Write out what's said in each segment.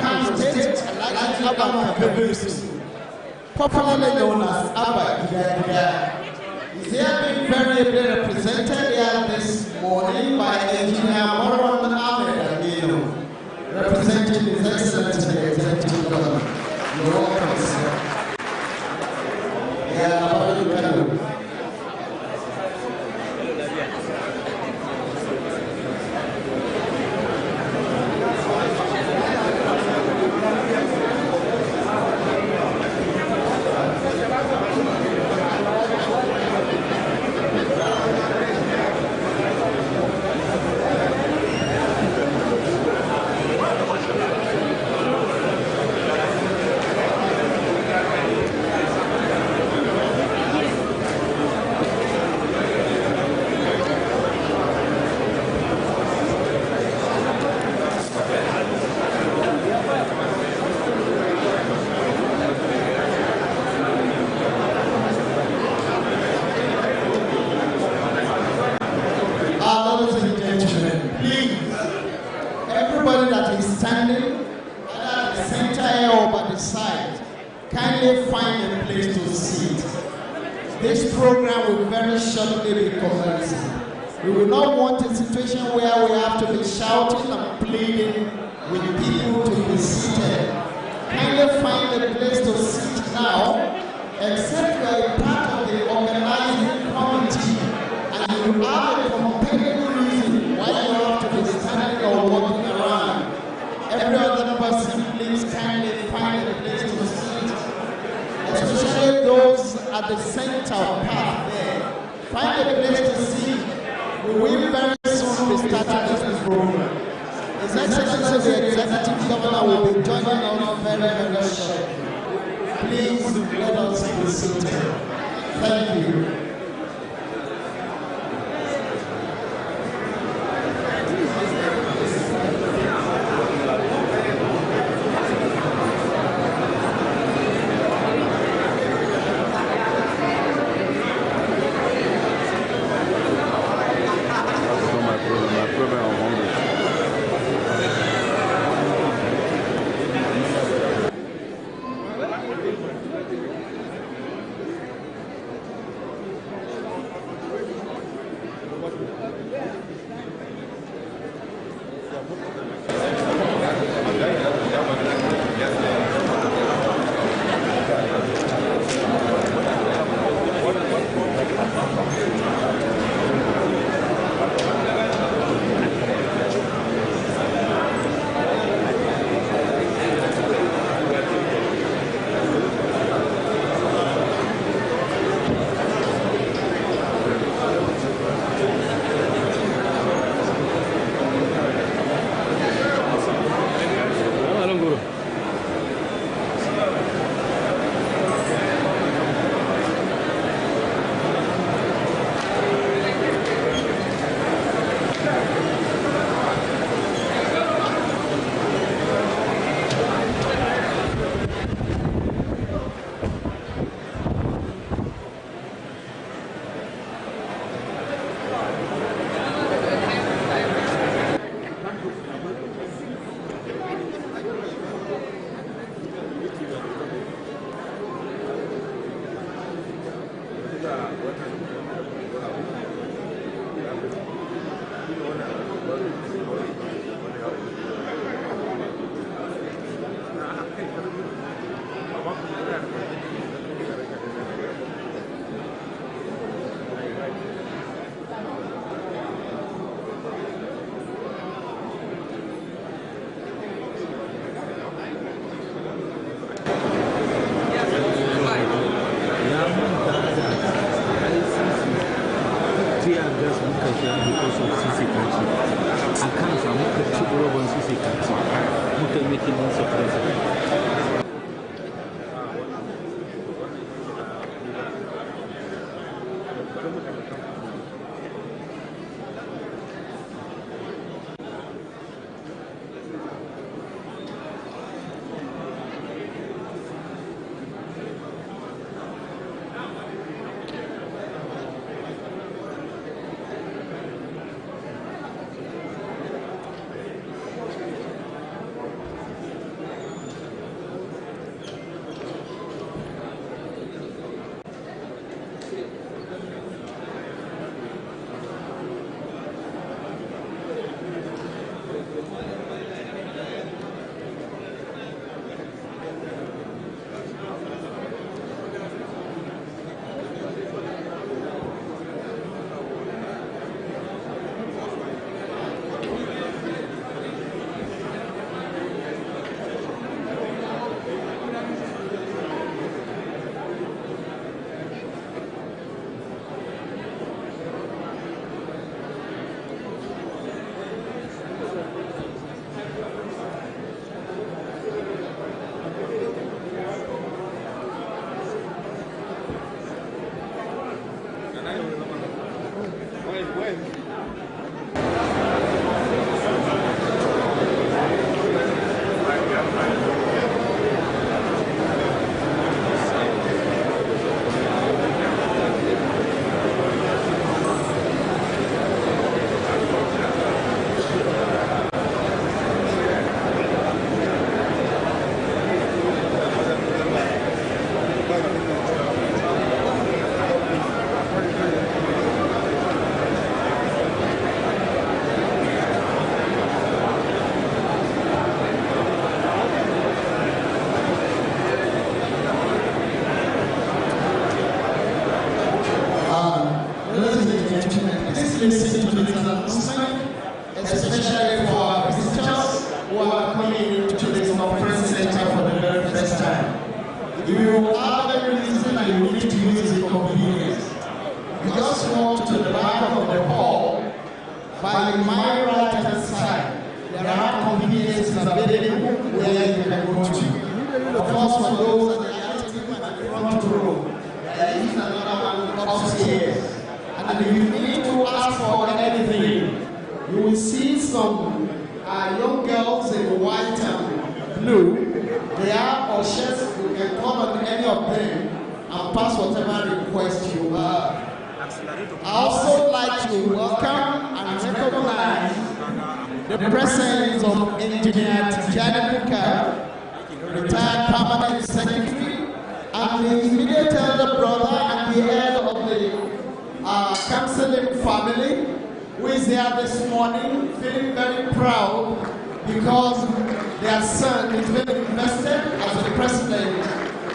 Kano State, Alhaji Abba, popularly known as Abba. Is here being very ably represented here this morning by Engineer Moran Ahmed Aminu, representing His Excellency the Executive Governor. You're welcome, sir. This program will very shortly be commencing. We will not want a situation where we have to be shouting and pleading with people to be seated. Kindly find a place to sit now, except you are a part of the organizing committee and you have a compelling reason why you have to be standing or walking around. Every other person, please kindly find a place to sit, especially those at the center path there. Find a place to sit. We will very soon be starting this program. His Excellency the Executive Governor will be joining us very, very shortly. Please let us be seated. Thank you. in my right hand side, there are conveniences available where you can go to. Of course, for those that are in the front row, there is another one upstairs. And if you need to ask for anything, you will see some young girls in white and blue. They are ushers. You can call on any of them and pass whatever request you have. I also like to welcome and recognize the presence of Engineer Tijani Bukar, retired permanent secretary, and the immediate elder brother and the head of the KAM-SELEM family, who is here this morning, feeling very proud because their son is being invested as the president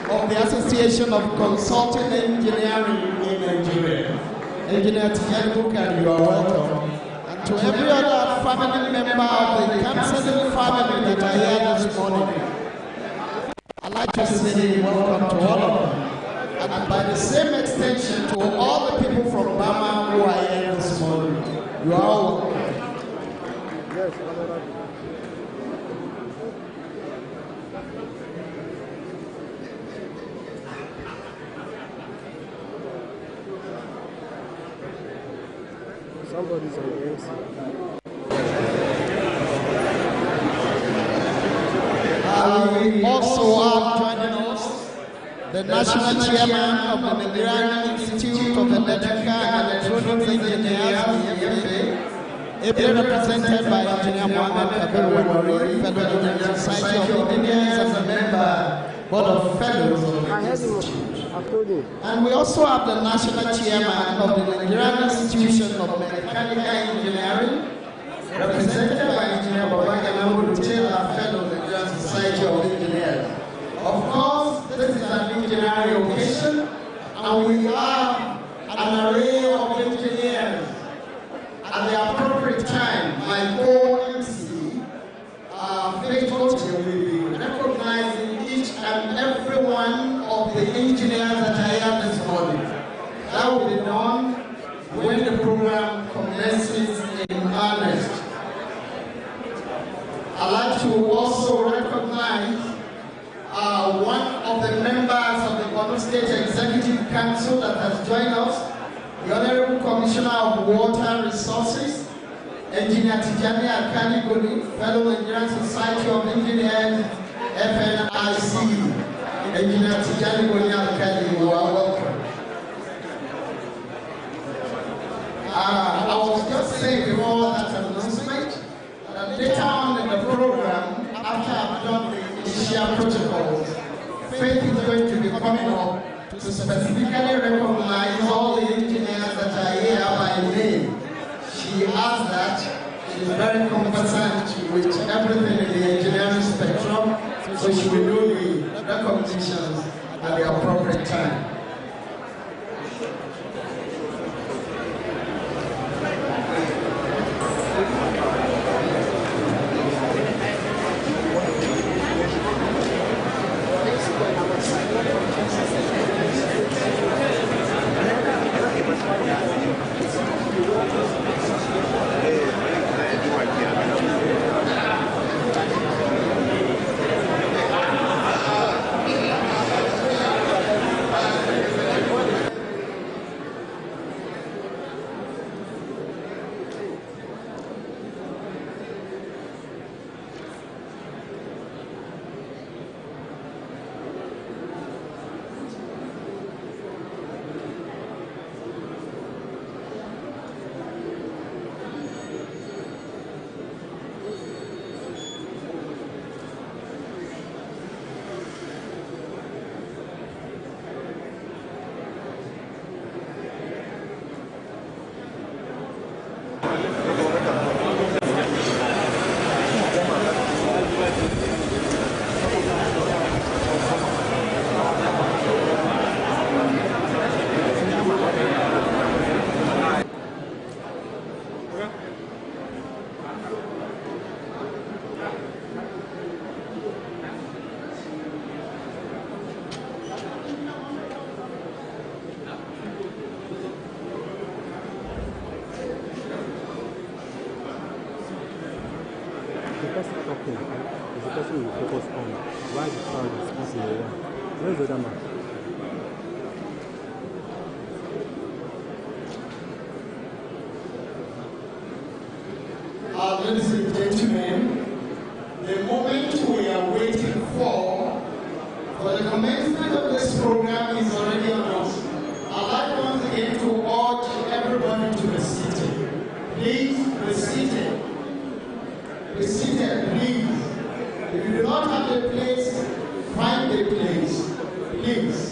of the Association of Consulting Engineering in Nigeria. Engineer Tijani Bukar, you are welcome. And to every other family member of the KAM-SELEM family that are here this morning, I'd like to say welcome to all of them. And by the same extension to all the people from Bama who are here this morning, you are all welcome. Yes, somebody's on the MC. We also have joining us the National Chairman of the Nigerian Institute of Electrical and Electronics Engineers, ably represented by Engineer Mohammed Kabir, Fellow Nigerian Society of Engineers and a member Board of Fellows of the Institute. And we also have the National Chairman of the Nigerian Institution of Mechanical Engineering, represented by Engineer Babagana, Fellow of the Nigerian Society of Engineers. Of course, this is an engineering occasion, and we have an array of engineers. At the appropriate time, my co-MC, Faithful will be recognizing each and every one of the engineers that are here this morning. That will be done when the program commences in earnest. I'd like to also recognize one of the members of the Borno State Executive Council that has joined us, the Honorable Commissioner of Water Resources, Engineer Tijani Akani, Fellow Nigerian Society of Engineers, FNIC. Engineer Tijani Akani, you are welcome. I was just saying before that announcement that later on in the program, after I've done the initial protocols, Faith is going to be coming up to specifically recognize all the engineers that are here by name. She has that. She is very competent with everything in the engineering spectrum, so she will do the recognitions at the appropriate time. Where's the man? Ladies and gentlemen, the moment we are waiting for the commencement of this program is already on us. I'd like once again to urge everybody to be seated. Please be seated. Be seated, please. If you do not have a place, find a place. Please.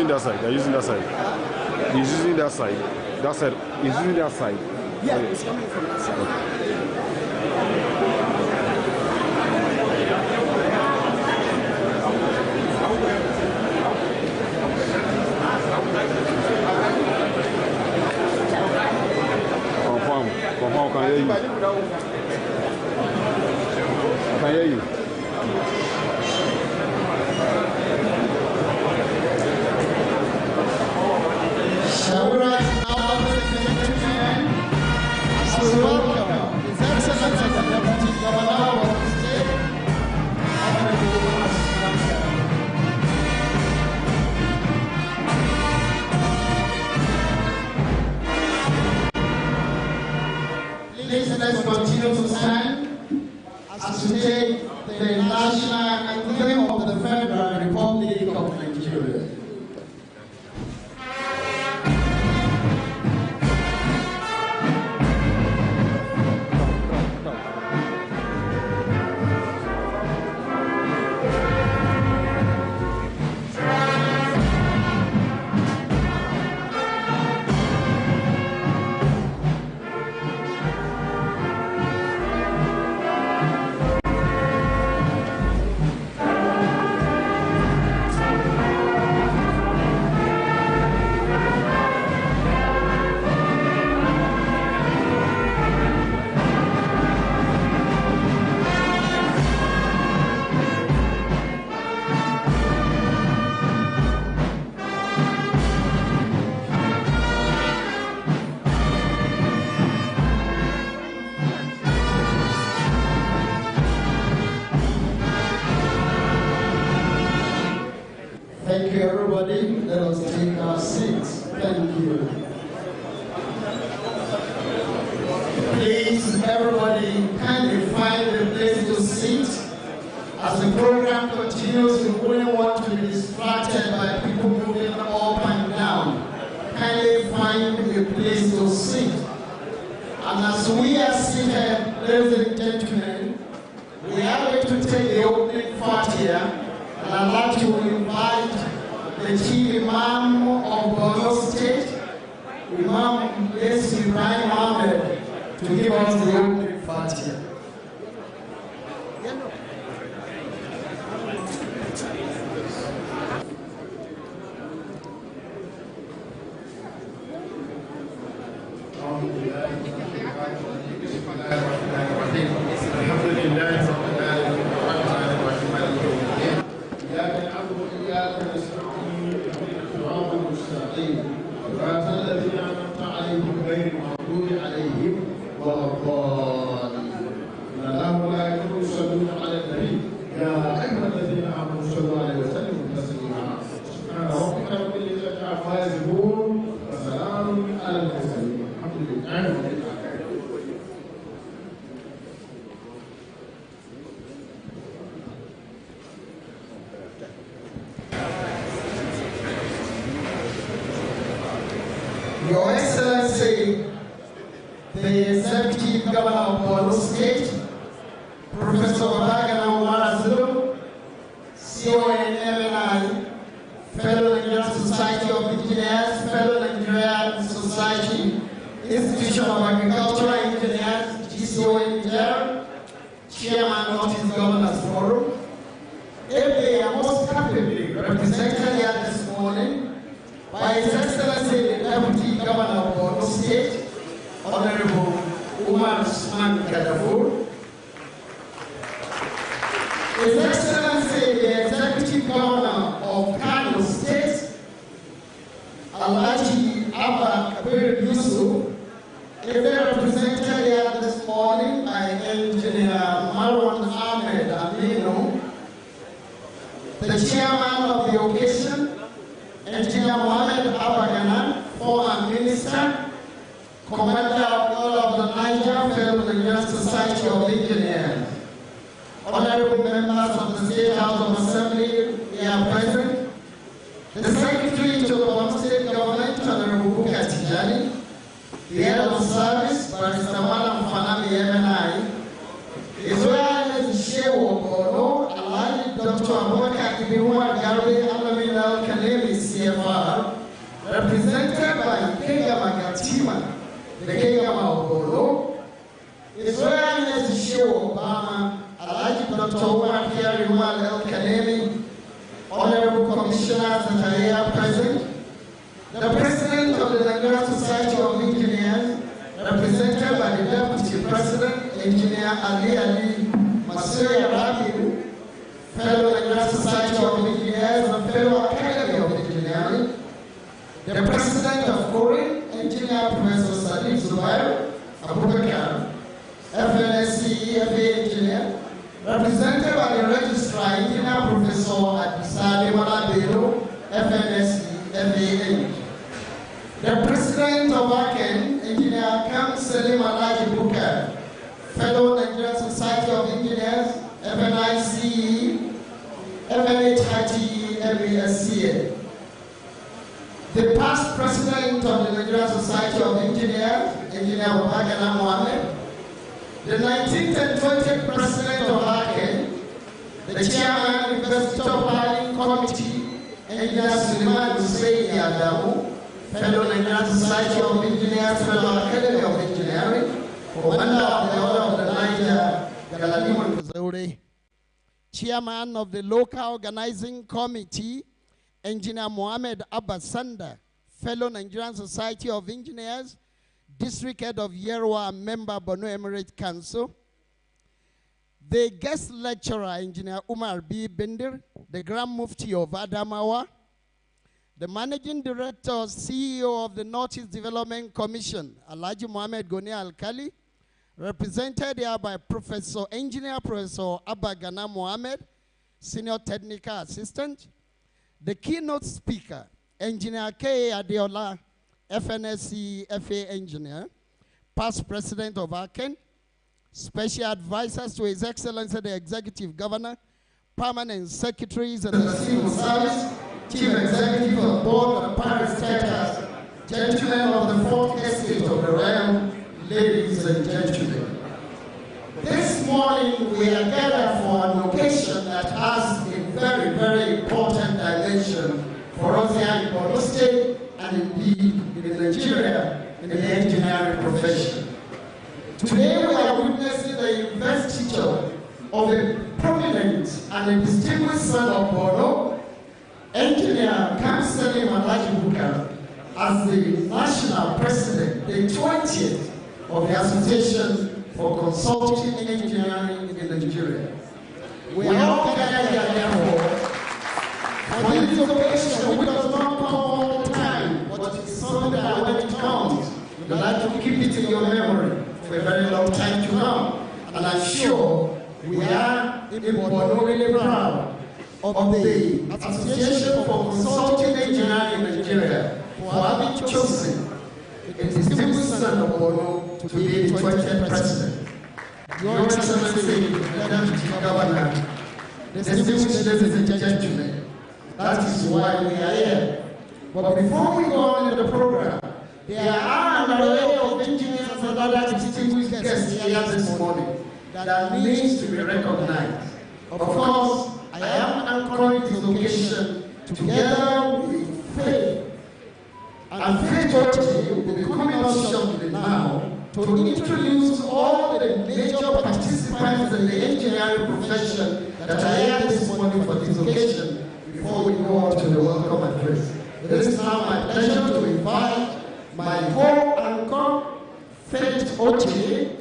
That side. They're using that side. He's using that side. That side. He's using that side. Yeah, it's coming from that side. Confirm, can hear you. I can hear you. Shall we rise now, ladies and gentlemen, as we welcome His Excellency the Deputy Governor of the State, Honorable Please let's continue to stand as we take the national anthem of the Federal Republic of Nigeria. Thank you, everybody. Let us take our seats. Thank you. Please, everybody, kindly find a place to sit. As the program continues, we wouldn't want to be distracted by people moving up and down. Kindly find a place to sit. And as we are seated, ladies and gentlemen, we are going to take the opening Fatiha. And I'd like to invite the Chief Imam of Borno State, Imam Ibrahim Ahmed, to give us the opening Fatiha. Your Excellency, the Executive Governor of Borno State, Professor Babagana Umar Azulu, CON Fellow Nigerian Society of Engineers, Fellow Nigerian Society, Institution of Agricultural Engineers, GCONGR, Chairman of his Governors Forum. They are most capably represented here this morning by His Excellency the Deputy Governor of Borno State, Honorable Umar Usman Gadafur, His Excellency the Executive Governor of Kano State, ALHAJI Abba Kabir Yusuf, is represented here this morning by Engineer Marwan Ahmed Aminu, the chairman of the occasion, Engineer Mohammed Abaganan, former minister, Commander of all of the Niger Federal Nigerian Society of Engineers, honorable members of the State House of Assembly here present, the Secretary to the Borno State Government, Honorable BUKAR, the head of service, Barrister Malam Fanami MNI, as well as the Shewo Borno, Alhaji Dr. Abubakar Ibiwa Garbe Alamin Al-Kanemi CFR, represented by Kegama Gatima, the Kegama of Borno, as well as the Shewo Obama, Alhaji Dr. Umar Kiarimal El-Kanemi, honorable commissioners that are here present, the President of the Nigerian Society of Engineers, represented by the Deputy President, Engineer Ali Masoya Rabiu, fellow Nigerian Society of Engineers and fellow Academy of Engineering, the President of Korea, Engineer Professor Sadiq Zubair Abubakar, FNSC FA Engineer, represented by the Registrar, Engineer Professor Adisade Malabelo, FNSC FA. The President of AKEN, Engineer KAM-SELEM BUKAR, fellow Nigerian Society of Engineers, FNICE, FNHITE, MASCA. The past President of the Nigerian Society of Engineers, Engineer Babagana Mohammed, the 19th and 20th President of AKEN, the Chairman of the Investiture Planning Committee, Engineer Suleiman Hussein Adamu, fellow Nigerian Society of Engineers, fellow Academy of Engineering, Commander of the Order of the Niger, Galadiman Kazaure, Chairman of the Local Organizing Committee, Engineer Mohammed Abbasanda, fellow Nigerian Society of Engineers, District Head of Yerwa, member Borno Emirate Council, the guest lecturer, Engineer Umar B. Bender, the Grand Mufti of Adamawa, the Managing Director, CEO of the Northeast Development Commission, Alhaji Mohammed Goni Alkali, represented here by Engineer Professor Abba Gana Mohammed, Senior Technical Assistant, the keynote speaker, Engineer K. Adeola, FNSC FA Engineer, past President of AKEN, Special Advisors to His Excellency the Executive Governor, Permanent Secretaries and the Civil Service, Chief Executive of Board of Paris Status, gentlemen of the Fourth Estate of the realm, ladies and gentlemen. This morning we are gathered for an occasion that has a very, very important dimension for us here in Borno State and indeed in Nigeria in the engineering profession. Today we are witnessing the investiture of a prominent and a distinguished son of Borno, Engineer KAM-SELEM BUKAR, as the National President, the 20th of the Association for Consulting Engineering in Nigeria. We are all gathered here therefore for this occasion, which does not come all the time, but it is something that when it comes, we like to keep it in your memory for a very long time to come. And I'm sure we are in Borno really proud of the Association for Consulting Engineering in Nigeria for having chosen a distinguished son of Borno to be the 20th President. Your Excellency, the Deputy Governor, distinguished ladies and gentlemen, that is why we are here. But before we go on in the program, there are an array of engineers and other distinguished guests here this morning that needs to be recognized. Of course, I am anchoring this occasion together with Faith. And Faith will be coming up shortly now to introduce all the major participants in the engineering profession that are here this morning for this occasion before we go on to the welcome address. It is now my pleasure to invite my co-anchor, Faith Oche,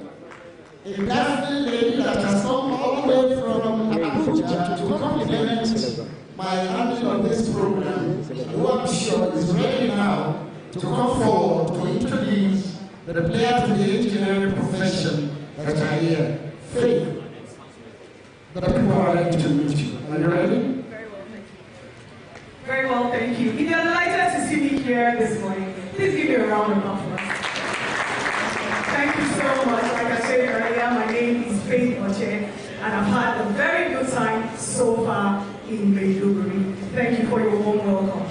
a dazzling lady that has come all the way from Abuja to compliment my handling of this program, who I'm sure is ready now to come forward to introduce the players in the engineering profession that are here. Faith, the people are ready to meet you. Are you ready? Very well, thank you. If you're delighted to see me here this morning, please give me a round of applause. Thank you so much. Like I said earlier, my name is Faith Oche, and I've had a very good time so far in Maiduguri. Thank you for your warm welcome.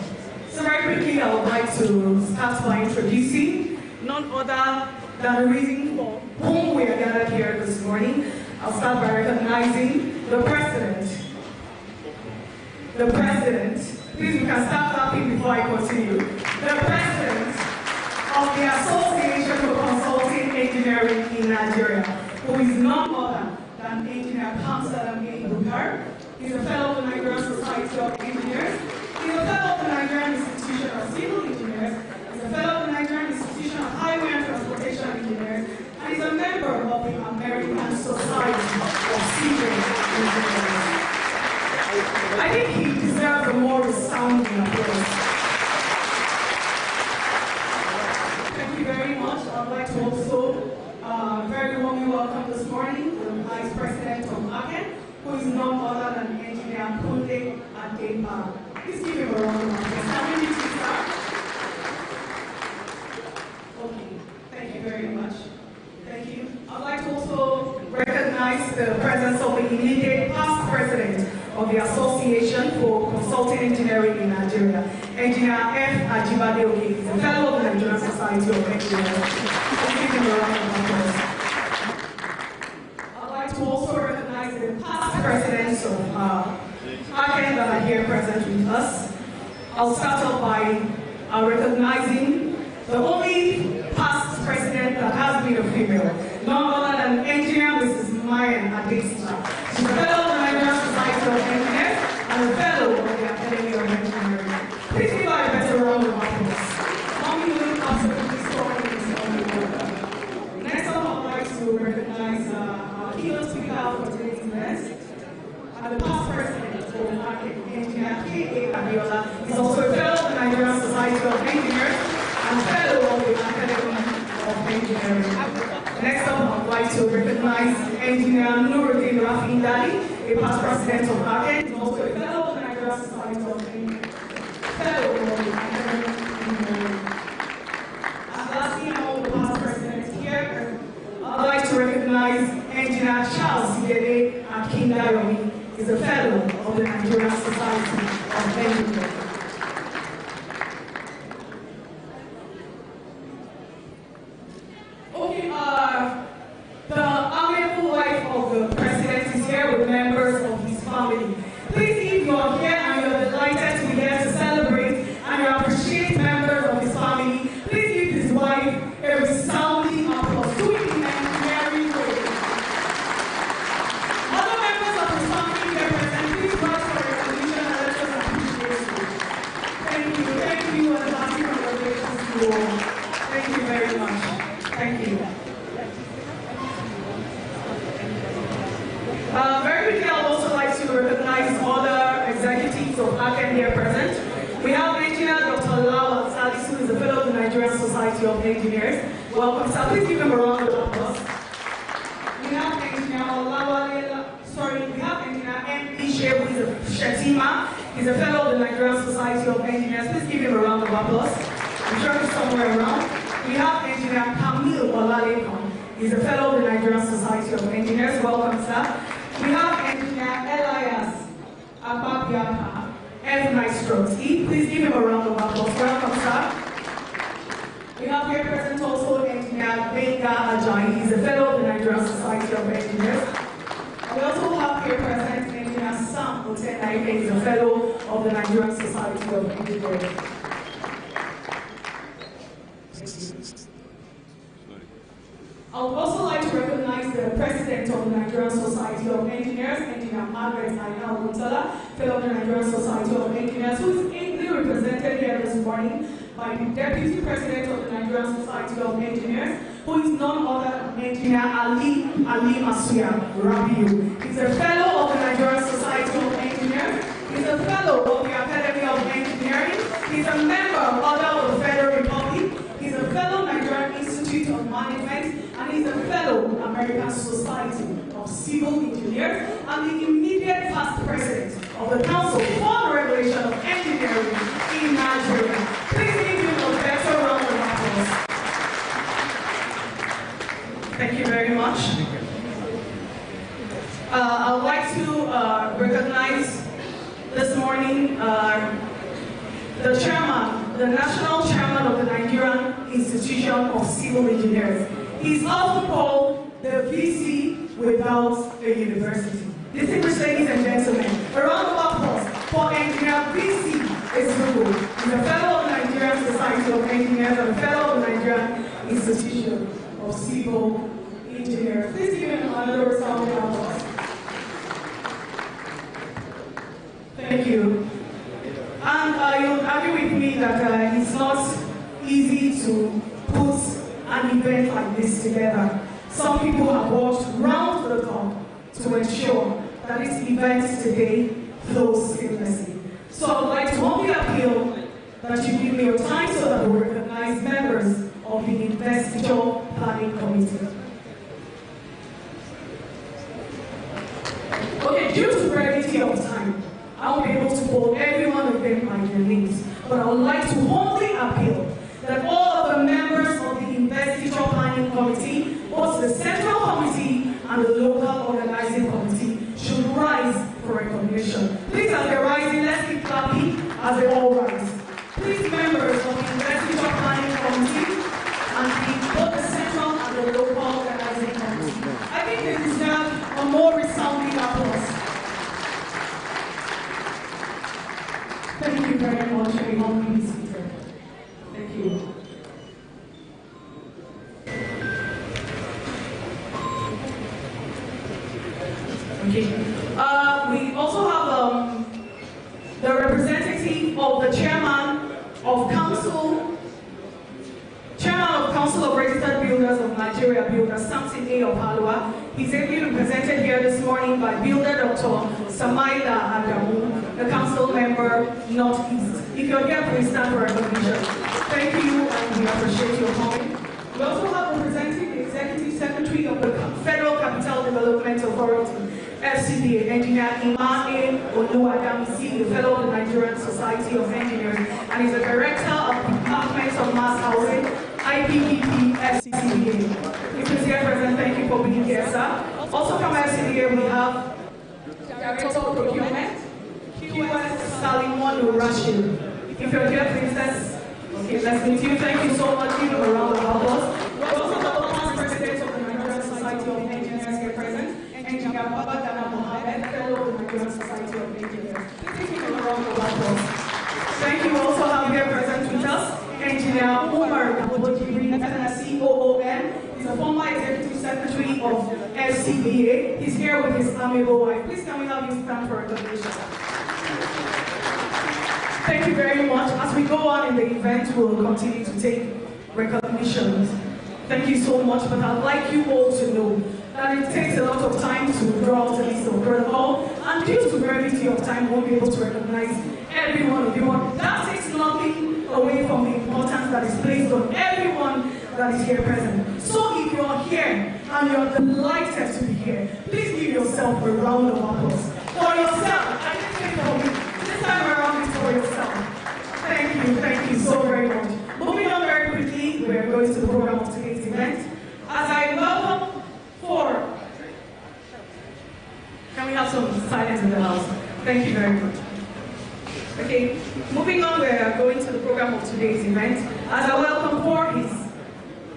So very quickly, I would like to start by introducing none other than the reason for whom we are gathered here this morning. I'll start by recognizing the President. The President, please you can start clapping before I continue. The President of the Association for Consulting Engineering in Nigeria, who is none other than Engineer KAM-SELEM BUKAR. He's a fellow of the Nigerian Society of Engineers. He's a fellow of the Nigerian Institution of Civil Engineers. He's a fellow of the Nigerian Institution of Highway and Transportation Engineers. And he's a member of the American Society of Civil Engineers. I think he deserves a more resounding applause. Thank you very much. I'd like to also very warmly welcome this morning the Vice President of ALHAJI, who is none other than Engineer Kunle Adeba. Please give him a round of applause. How many did you start? Okay, thank you very much. Thank you. I'd like to also recognize the presence of the immediate past president of the Association for Consulting Engineering in Nigeria, Engineer F. Ajibade Oke, is a fellow of the Nigerian Society of Engineers. Please give him a round of applause. I'd like to also recognize the past presidents of ALHAJI that are here present with us. I'll start off by recognizing the only past president that has been a female, none other than Engineer Mrs. Maya Adesina. She's a fellow of the Nigerian Society of Engineers and a fellow of the Academy of Engineering. Please give her a better round of applause. Mommy will absolutely strong in this morning. Next up, I'd like to recognize our keynote speaker for today's event, and the past president of ALHAJI, Engineer K.A. Abiola, is also a fellow of the Nigerian Society of Engineers and fellow of the Academy of Engineering. Next up, I would like to recognize Engineer Nuruddin Rafi Dali, a past president of ALHAJI, and also a fellow of the Nigerian Society of Engineers, fellow of the Academy of Engineering. And lastly, among the past presidents here, I would like to recognize Engineer Charles Sigede Akindayomi, is a fellow of the Nigerian Society of Engineers. The amiable wife of the president is here with members of his family. Please, if you are here and you are delighted to be here to celebrate and you appreciate members of his family, please give his wife a resounding applause. Do it in an engineering way. Other members of his family represent, please rise for recognition and let us appreciate you. Thank you, and happy congratulations to you all. Thank you very much. Thank you. Very quickly, I would also like to recognize other executives of ALHAJI here present. We have Engineer Dr. Lawal Salisu, who is a fellow of the Nigerian Society of Engineers. Welcome, sir. Please give him a round of applause. We have Engineer we have Engineer M.P. Shehu, who is a Shetima. He's a fellow of the Nigerian Society of Engineers. Please give him a round of applause. I'm sure he's somewhere around. We have Engineer Camille Olalekan. He's a fellow of the Nigerian Society of Engineers. Welcome, sir. We have Engineer Elias Ababiaka, F. Maestros. Please give him a round of applause. Welcome, sir. We have here present also Engineer Benga Ajayi. He's a fellow of the Nigerian Society of Engineers. We also have here present Engineer Sam Otenaife. He's a fellow of the Nigerian Society of Engineers. I would also like to recognize the President of the Nigerian Society of Engineers, Engineer Margaret Ayana Wuntala, fellow of the Nigerian Society of Engineers, who is ably represented here this morning by the Deputy President of the Nigerian Society of Engineers, who is none other than Engineer Ali Masuya Rabiu. He's a fellow of the Nigerian Society of Engineers. He's a fellow of the Academy of Engineering. He's a member of the Federal Republic. He's a fellow Nigerian Institute of Management, and he's a fellow American Society of Civil Engineers, and the immediate past president of the Council for the Regulation of Engineering in Nigeria. Please give him a better round of applause. Thank you very much. I would like to recognize this morning the chairman, the national chairman of the Nigerian Institution of Civil Engineers. He's often called the VC without a university. Distinguished ladies and gentlemen, a round of applause for Engineer VC Ezugbo. He's a fellow of the Nigerian Society of Engineers and a fellow of the Nigerian Institution of Civil Engineers. Please give him another round of applause. Thank you. And you'll argue with me that it's not easy to put an event like this together. Some people have worked round the clock to ensure that this event today flows seamlessly. So I would like to humbly appeal that you give me your time so that we recognize members of the Investiture Planning Committee. Okay, due to brevity of time, I won't be able to call every one of them by their names, but I would like to humbly appeal that all of the members of the Investiture Planning Committee, both the Central Committee and the Local Organizing Committee, should rise for recognition. Please, as they're rising, let's keep clapping as they all rise. Please, members of the Investiture Planning Committee and both the Central and the Local Organizing Committee, I think they deserve a more resounding applause. Thank you very much. You may humbly be seated. Thank you. Okay. We also have the representative of the chairman of Council of Registered Builders of Nigeria, Builder Samson A. Opalua. He's ably represented here this morning by Builder Dr. Samaila Adamu, the council member, Northeast. If you're here, please stand for recognition. Thank you, and we appreciate your coming. We also have representing the Executive Secretary of the Federal Capital Development Authority, FCDA, Engineer Imane Oluwadamisi, the fellow of the Nigerian Society of Engineers, and is the Director of the Department of Mass Housing, IPPP, FCDA. If he's here present, thank you for being here, sir. Also from FCDA, we have Director of Procurement, QS Salimon Rashid. If you're here, please let's meet you. Thank you so much. Give him a round of applause. We also have the past president of the Nigerian Society of Engineers here present, Engineer Babagana Mohammed, fellow of the Nigerian Society of Engineers. Please give him a round of applause. Thank you. We also have here present with us Engineer Umar Abodibri, FNSC OOM. He's a former Executive Secretary of FCBA. He's here with his amiable wife. Please can we have you stand for recognition? Thank you very much. As we go on in the event, we'll continue to take recognitions. Thank you so much, but I'd like you all to know that it takes a lot of time to draw out a list of protocol, and due to brevity of time, we won't be able to recognize every one of you. That takes nothing away from the importance that is placed on everyone that is here present. So if you're here and you're delighted to be here, please give yourself a round of applause. For yourself, I didn't say for me. This time around it's for yourself. Thank you so very much. Moving on very quickly, we're going to the program of today's event. As I welcome for, can we have some silence in the house? Thank you very much. Okay, moving on, we're going to the program of today's event. As I welcome for his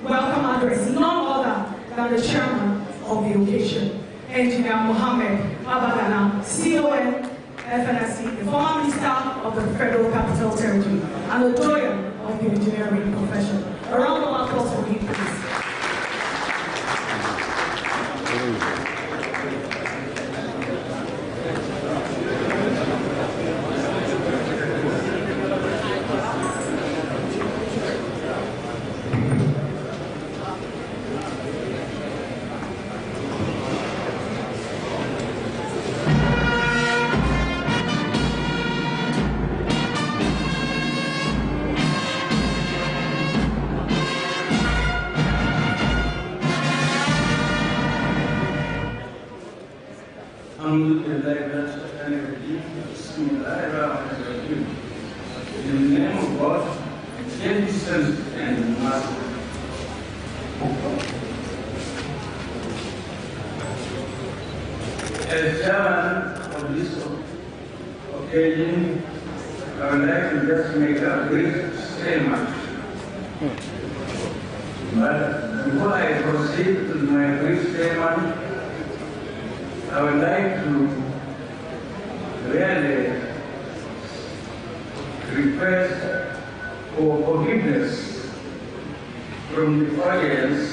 welcome address, none other than the chairman of the occasion, Engineer Mohammed Abagana, CON, FNSC, the former minister of the Federal Capital Territory, and the doyen of the engineering profession. A round of applause for him, please. As chairman of this occasion, I would like to just make a brief statement. But before I proceed with my brief statement, I would like to really request for forgiveness from the audience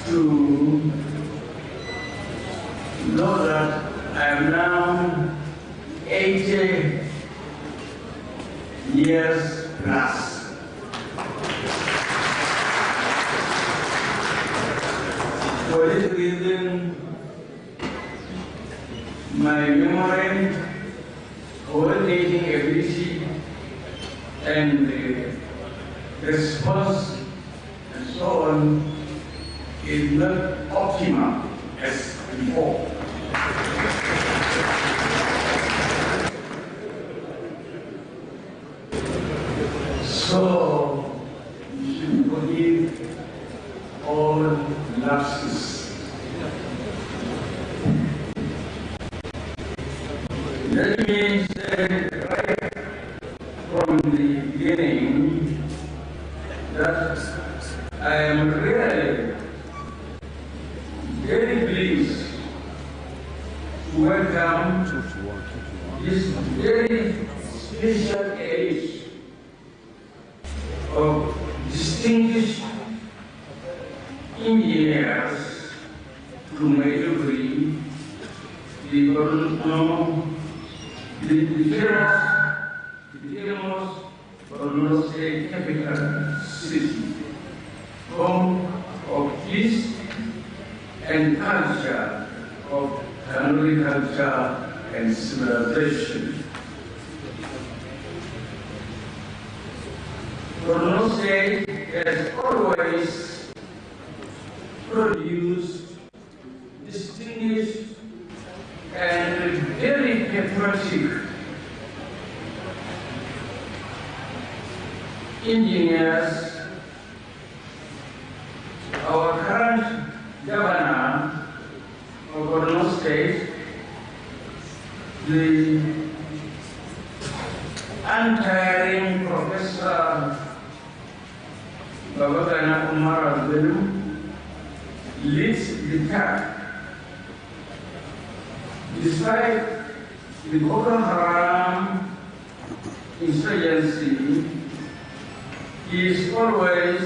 to know that I am now 80 years plus. For this reason, my memory, coordinating ability, and the response and so on is not optimal as before. So, you should forgive all lapses. Let me say right from the beginning that I am really very pleased to welcome this very special age of distinguished engineers to Maiduguri, the famous Borno State capital city, home of peace and culture, of Kanuri culture and civilization. Borno State has always produced distinguished and very patriotic engineers. Our current governor of Borno State, the untiring Professor Babagana Umar Abdul, leads the pack. Despite the Boko Haram insurgency, he is always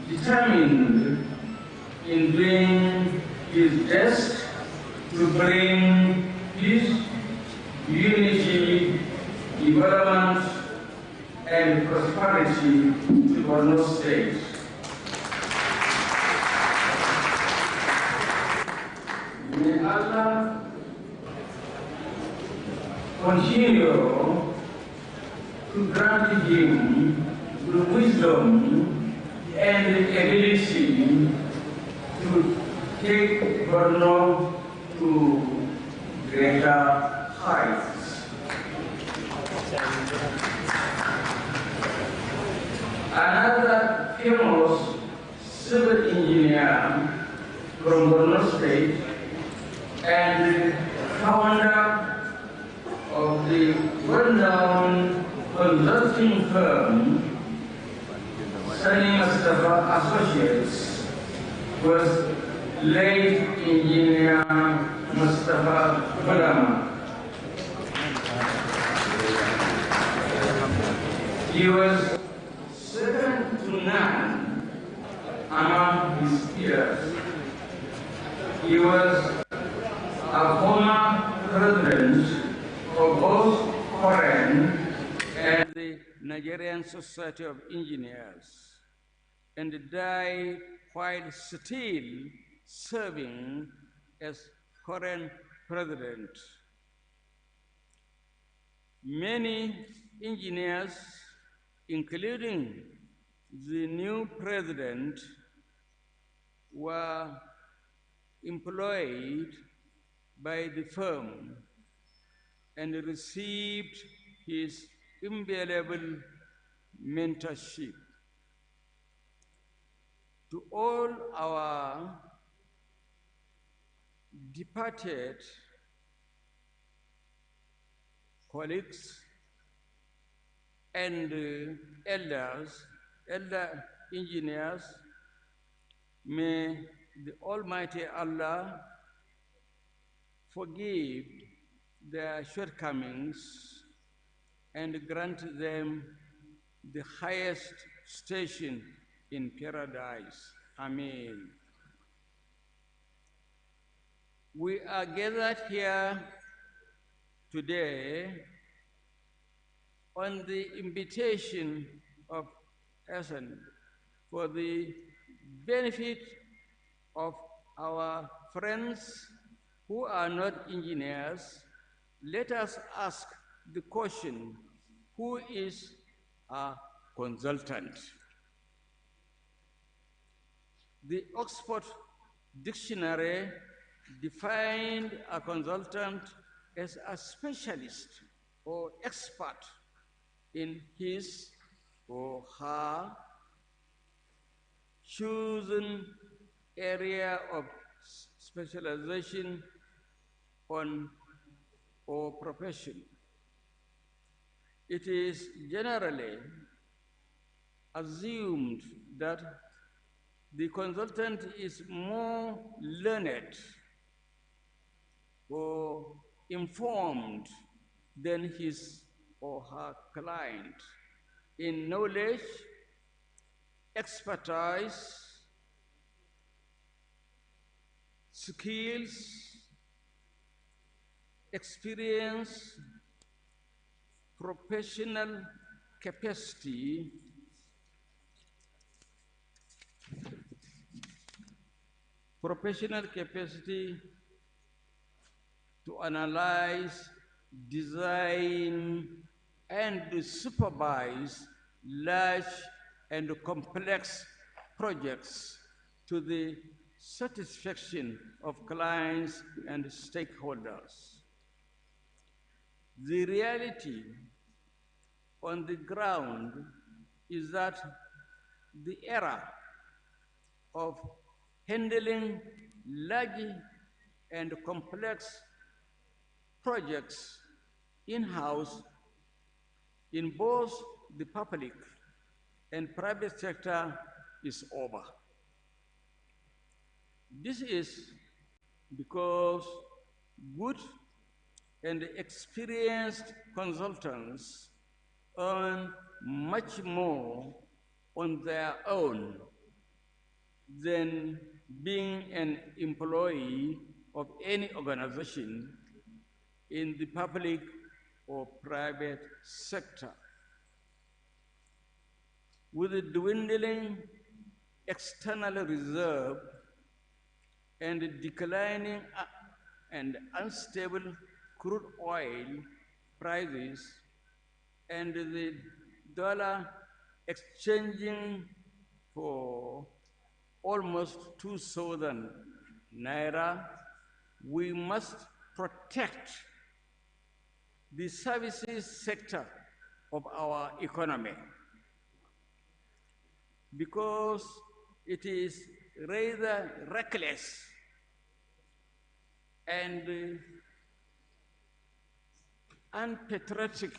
determined in doing his best to bring peace, unity, development, and prosperity to Borno State. May Allah continue to grant him the wisdom and the ability to take Borno to greater heights. Another famous civil engineer from Borno State and founder of the well-known consulting firm Sani Mustafa Associates was late engineer Mustafa Gulama. He was second to none among his peers. He was a former president of both foreign and the Nigerian Society of Engineers, and died while still serving as foreign president. Many engineers, including the new president, were employed by the firm and received his invaluable mentorship. To all our departed colleagues and elder engineers, may the Almighty Allah forgive their shortcomings and grant them the highest station in paradise. Amen. We are gathered here today on the invitation of Hassan for the benefit of our friends who are not engineers. Let us ask the question, who is a consultant? The Oxford Dictionary defined a consultant as a specialist or expert in his or her chosen area of specialization on or profession. It is generally assumed that the consultant is more learned or informed than his or her client in knowledge, expertise, skills, experience, professional capacity, to analyze, design, and supervise large and complex projects to the satisfaction of clients and stakeholders. The reality on the ground is that the era of handling large and complex projects in-house in both the public and private sector is over. This is because good and experienced consultants earn much more on their own than being an employee of any organization in the public or private sector. With the dwindling external reserve and declining and unstable crude oil prices and the dollar exchanging for almost 2,000 naira, we must protect the services sector of our economy because it is rather reckless and unpatriotic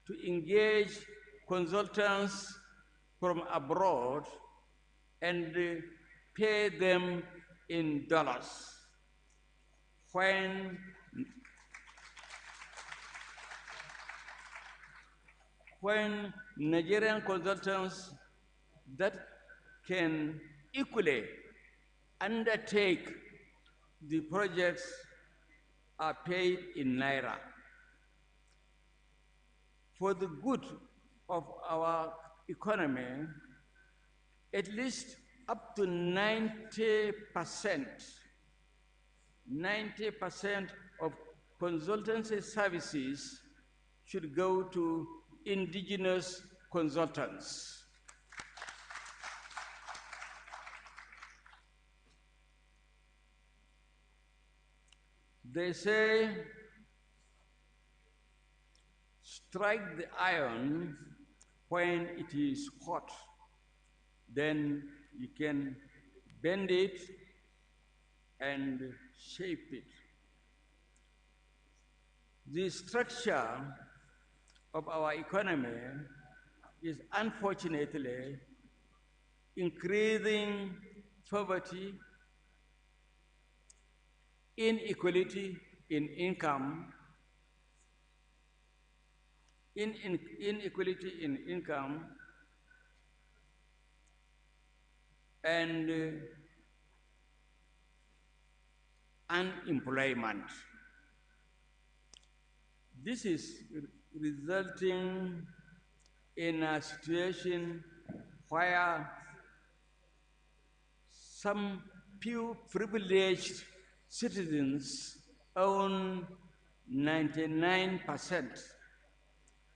to engage consultants from abroad and pay them in dollars when Nigerian consultants that can equally undertake the projects are paid in naira. For the good of our economy, at least up to 90% of consultancy services should go to indigenous consultants. They say, strike the iron when it is hot, then you can bend it and shape it. The structure of our economy is unfortunately increasing poverty, inequality in income, inequality in income, and unemployment. This is resulting in a situation where some few privileged citizens own 99%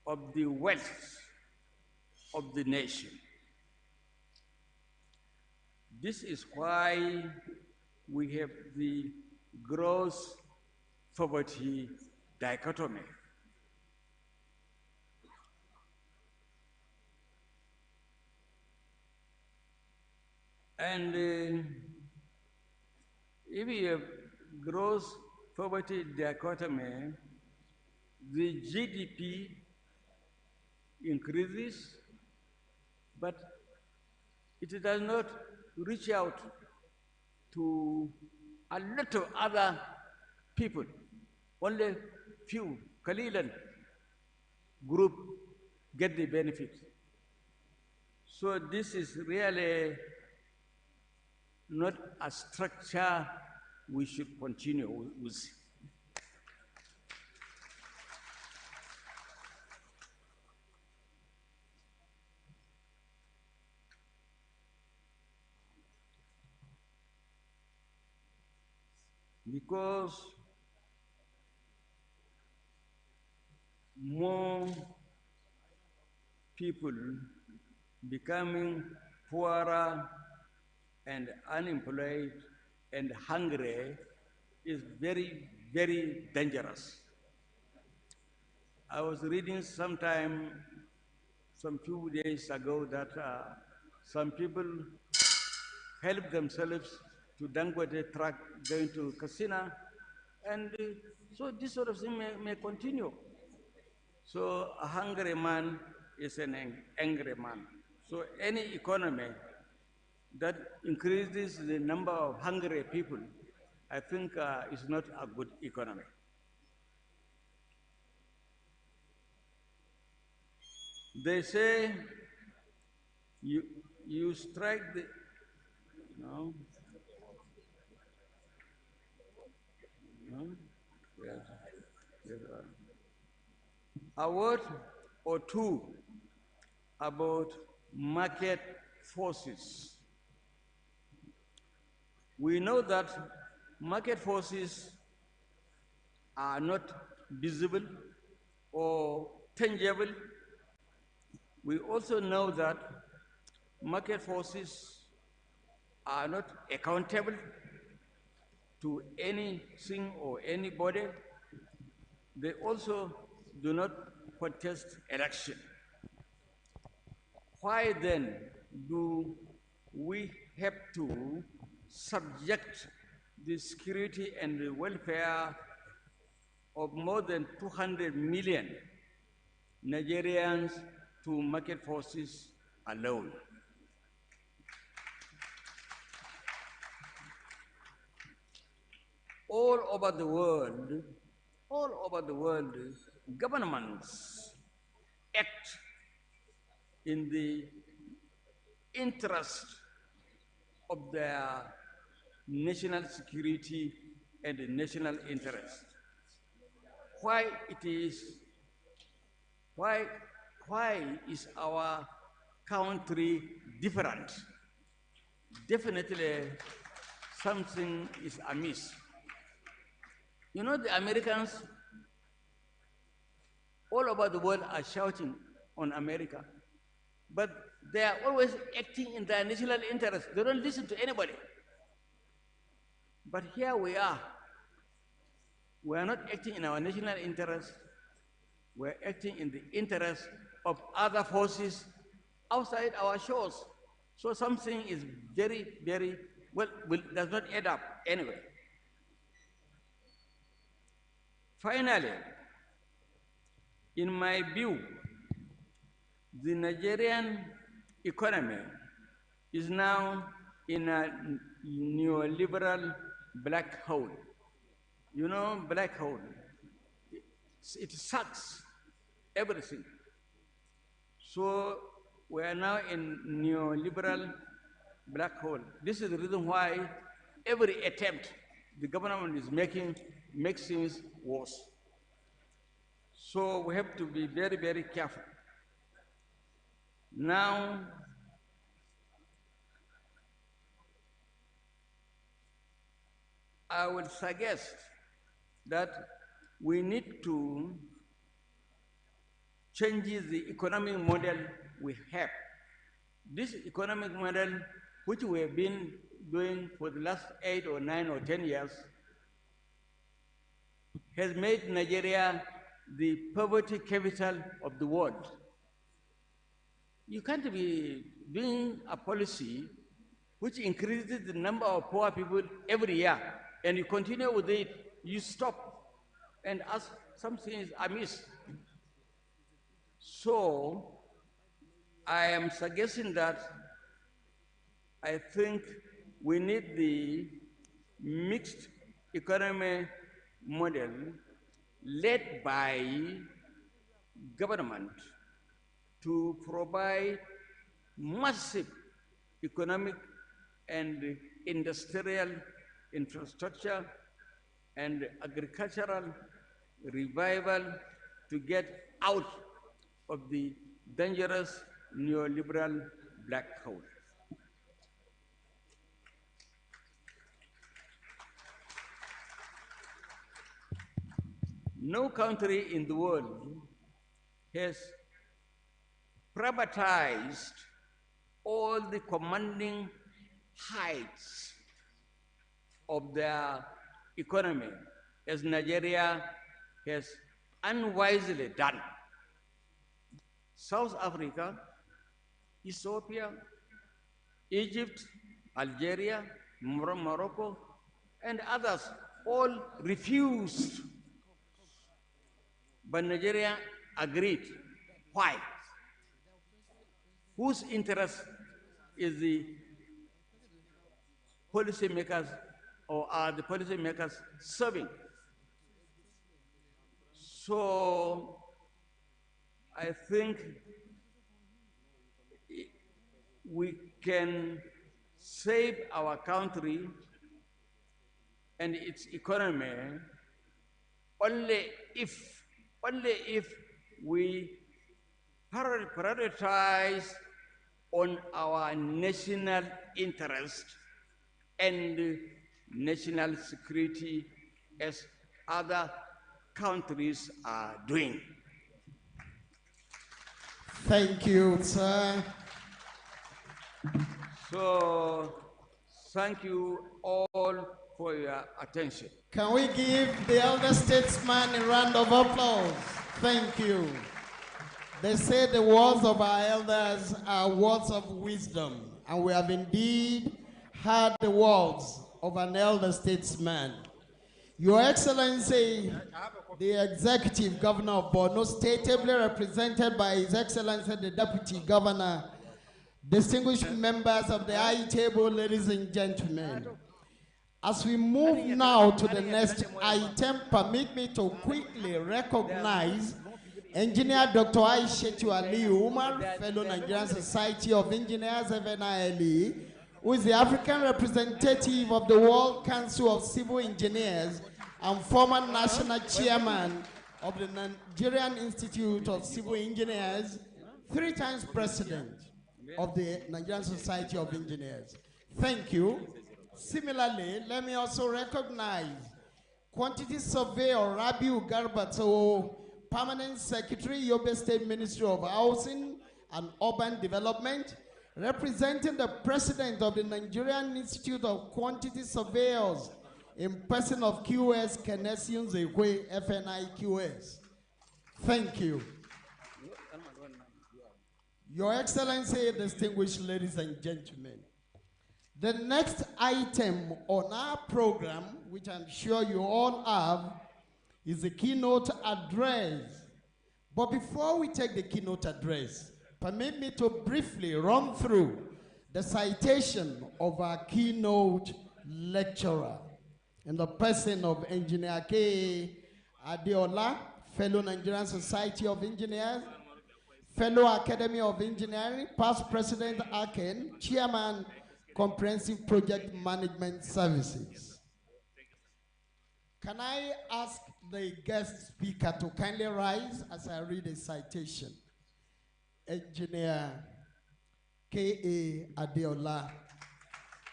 of the wealth of the nation. This is why we have the gross poverty dichotomy. And if you have gross poverty dichotomy, the GDP increases, but it does not reach out to a lot of other people. Only few, Kalilan group get the benefit. So this is really not a structure we should continue with. Because more people becoming poorer and unemployed and hungry is very, very dangerous. I was reading some few days ago that some people help themselves to Dangote truck going to Casino, and so this sort of thing may continue. So a hungry man is an angry man. So any economy that increases the number of hungry people, I think is not a good economy. They say you strike the, no, no, yes, yes, a word or two about market forces. We know that market forces are not visible or tangible. We also know that market forces are not accountable to anything or anybody. They also do not contest election. Why then do we have to subject the security and the welfare of more than 200 million Nigerians to market forces alone? All over the world, governments act in the interest of their national security and national interest. Why is our country different? Definitely something is amiss. You know, the Americans all over the world are shouting on America, but they are always acting in their national interest. They don't listen to anybody. But here we are. We are not acting in our national interest. We are acting in the interest of other forces outside our shores. So something is very, very, well, does not add up anyway. Finally, in my view, the Nigerian economy is now in a neoliberal black hole. You know, black hole. It sucks everything. So we are now in neoliberal black hole. This is the reason why every attempt the government is making makes things worse. So we have to be very, very careful. Now, I would suggest that we need to change the economic model we have. This economic model, which we have been doing for the last 8 or 9 or 10 years, has made Nigeria the poverty capital of the world. You can't be doing a policy which increases the number of poor people every year, and you continue with it, you stop and ask something is amiss. So I am suggesting that I think we need the mixed economy model led by government to provide massive economic and industrial infrastructure and agricultural revival to get out of the dangerous neoliberal black hole. No country in the world has privatized all the commanding heights of their economy as Nigeria has unwisely done. South Africa, Ethiopia, Egypt, Algeria, Morocco, and others all refused. But Nigeria agreed. Why? Whose interest is the policymakers, or are the policymakers serving? So I think we can save our country and its economy only if we prioritize on our national interest and national security as other countries are doing. Thank you, sir. So, thank you all for your attention. Can we give the elder statesman a round of applause? Thank you. They say the words of our elders are words of wisdom, and we have indeed heard the words of an elder statesman. Your Excellency, the Executive Governor of Borno State, ably represented by His Excellency the Deputy Governor, distinguished members of the high table, ladies and gentlemen. As we move now to the next item, permit me to quickly recognize Engineer Dr. Aishetu Ali Umar, fellow Nigerian Society of Engineers, FNILE, who is the African representative of the World Council of Civil Engineers and former national chairman of the Nigerian Institute of Civil Engineers, 3 times president of the Nigerian Society of Engineers. Thank you. Similarly, let me also recognize Quantity Surveyor Rabiu Garbato, Permanent Secretary, Yobe State Ministry of Housing and Urban Development, representing the President of the Nigerian Institute of Quantity Surveyors in person of QS Kenesiun Zekwe, FNIQS. Thank you. Your Excellency, distinguished ladies and gentlemen, the next item on our program, which I'm sure you all have, is the keynote address. But before we take the keynote address, permit me to briefly run through the citation of our keynote lecturer in the person of Engineer K.A. Adeola, fellow Nigerian Society of Engineers, fellow Academy of Engineering, past President Aken, Chairman, Comprehensive Project Management Services. Can I ask the guest speaker to kindly rise as I read a citation? Engineer K.A. Adeola.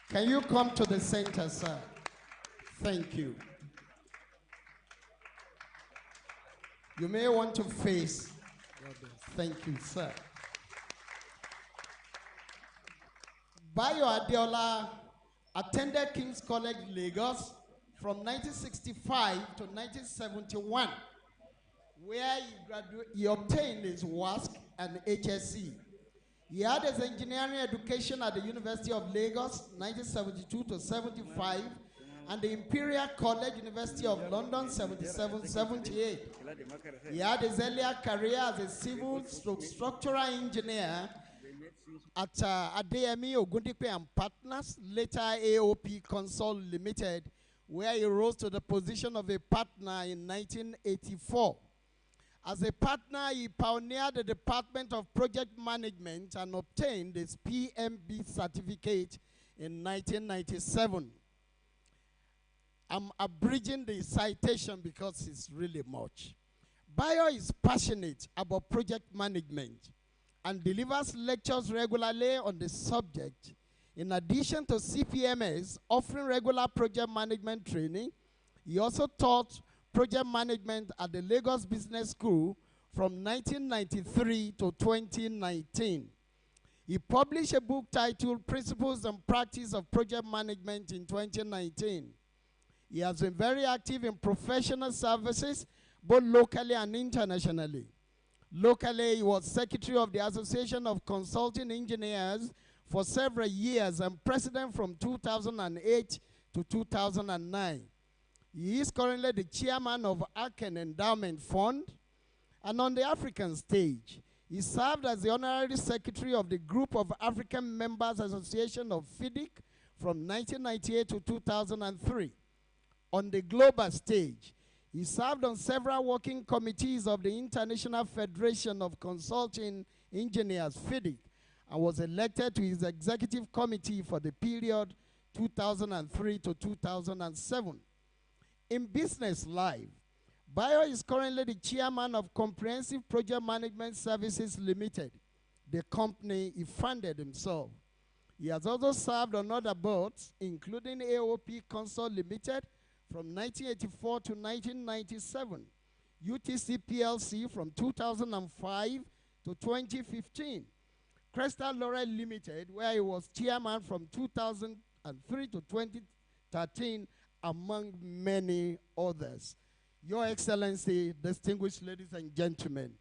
Can you come to the center, sir? Thank you. You may want to face. Thank you, sir. Bayo Adeola attended King's College, Lagos from 1965 to 1971, where he obtained his WASC and HSC. He had his engineering education at the University of Lagos, 1972 to 75, and the Imperial College, University of London, 77-78. He had his earlier career as a civil structural engineer at Adeyemi Ogundipe and Partners, later AOP Consol Limited, where he rose to the position of a partner in 1984. As a partner, he pioneered the Department of Project Management and obtained his PMB certificate in 1997. I'm abridging the citation because it's really much. Bayo is passionate about project management and delivers lectures regularly on the subject. In addition to CPMS offering regular project management training, he also taught project management at the Lagos Business School from 1993 to 2019. He published a book titled Principles and Practice of Project Management in 2019. He has been very active in professional services, both locally and internationally. Locally, he was secretary of the Association of Consulting Engineers for several years and president from 2008 to 2009. He is currently the chairman of Aken Endowment Fund. And on the African stage, he served as the honorary secretary of the Group of African Members Association of FIDIC from 1998 to 2003. On the global stage, he served on several working committees of the International Federation of Consulting Engineers, FIDIC, and was elected to his executive committee for the period 2003 to 2007. In business life, Bayo is currently the chairman of Comprehensive Project Management Services Limited, the company he founded himself. He has also served on other boards, including AOP Consol Limited from 1984 to 1997, UTC PLC from 2005 to 2015, Crystal Laurel Limited, where he was chairman from 2003 to 2013, among many others. Your Excellency, distinguished ladies and gentlemen,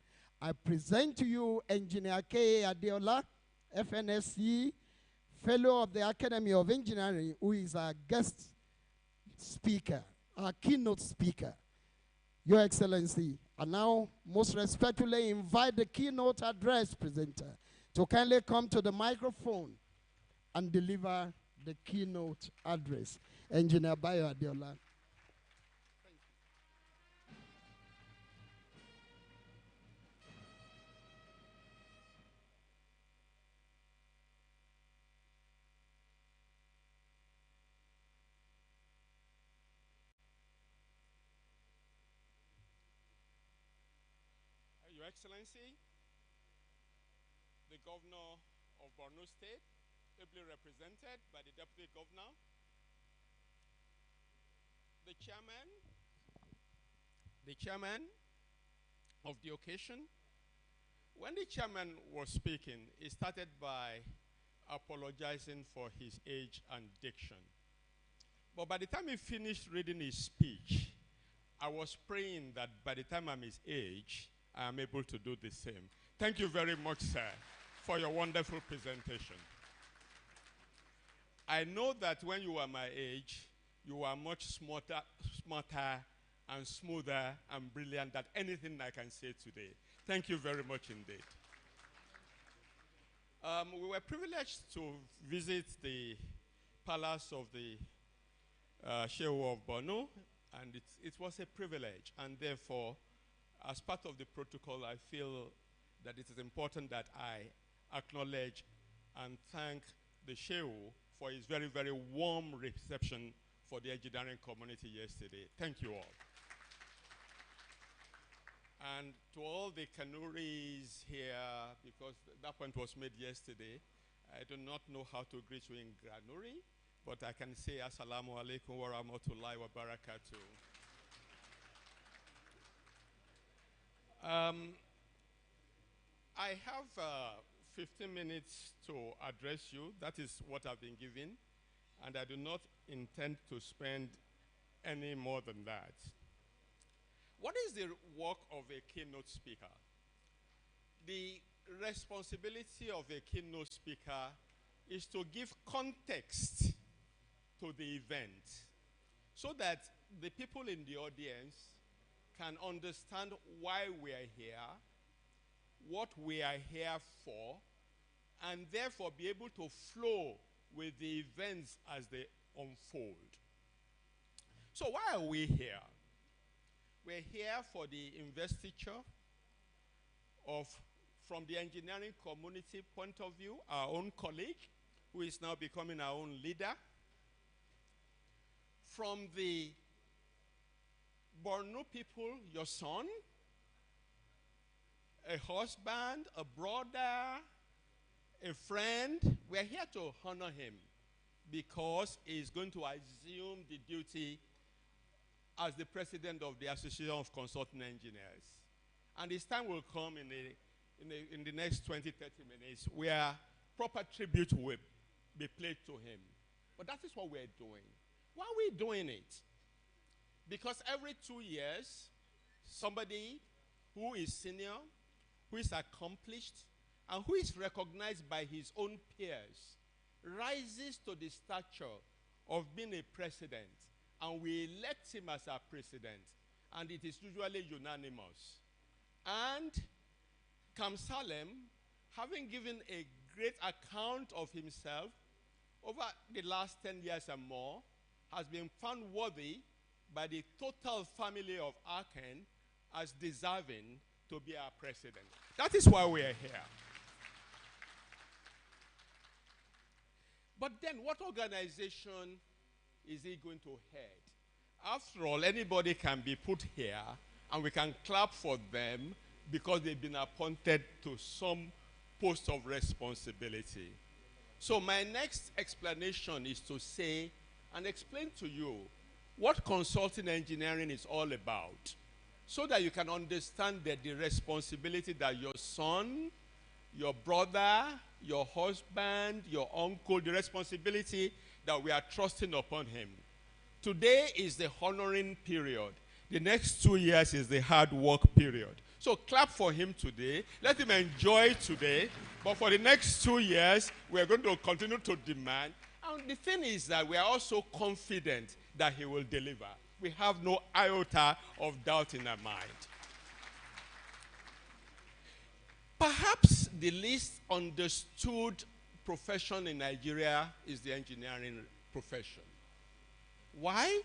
I present to you Engineer K.A. Adeola, FNSC, Fellow of the Academy of Engineering, who is our guest speaker, our keynote speaker. Your Excellency, I now most respectfully invite the keynote address presenter to kindly come to the microphone and deliver the keynote address. Engineer Bayo Adeola. Your Excellency, the Governor of Borno State, ably represented by the Deputy Governor, the chairman of the occasion. When the chairman was speaking, he started by apologizing for his age and diction. But by the time he finished reading his speech, I was praying that by the time I'm his age, I am able to do the same. Thank you very much, sir. for your wonderful presentation. I know that when you were my age, you were much smarter and smoother and brilliant than anything I can say today. Thank you very much indeed. We were privileged to visit the palace of the Shehu of Borno, and it was a privilege. And therefore, as part of the protocol, I feel that it is important that I acknowledge and thank the Shehu for his very, very warm reception for the engineering community yesterday. Thank you all. And to all the Kanuris here, because that point was made yesterday, I do not know how to greet you in Granuri, but I can say Assalamu alaikum wa rahmatullahi wa barakatuh. I have 15 minutes to address you. That is what I've been given, and I do not intend to spend any more than that. What is the work of a keynote speaker? The responsibility of a keynote speaker is to give context to the event so that the people in the audience can understand why we are here, what we are here for, and therefore be able to flow with the events as they unfold. So why are we here? We're here for the investiture of, from the engineering community point of view, our own colleague, who is now becoming our own leader. From the Borno people, your son, a husband, a brother, a friend. We're here to honor him because he's going to assume the duty as the president of the Association of Consulting Engineers. And his time will come in the next 20, 30 minutes where proper tribute will be played to him. But that is what we're doing. Why are we doing it? Because every 2 years, somebody who is senior, who is accomplished, and who is recognized by his own peers rises to the stature of being a president, and we elect him as our president, and it is usually unanimous. And KAM-SELEM, having given a great account of himself over the last 10 years and more, has been found worthy by the total family of Aken as deserving to be our president. That is why we are here. But then what organization is he going to head? After all, anybody can be put here and we can clap for them because they've been appointed to some post of responsibility. So my next explanation is to say and explain to you what consulting engineering is all about, so that you can understand that the responsibility that your son, your brother, your husband, your uncle, the responsibility that we are trusting upon him. Today is the honoring period. The next 2 years is the hard work period. So clap for him today. Let him enjoy today. But for the next 2 years, we are going to continue to demand. And the thing is that we are also confident that he will deliver. We have no iota of doubt in our mind. Perhaps the least understood profession in Nigeria is the engineering profession. Why?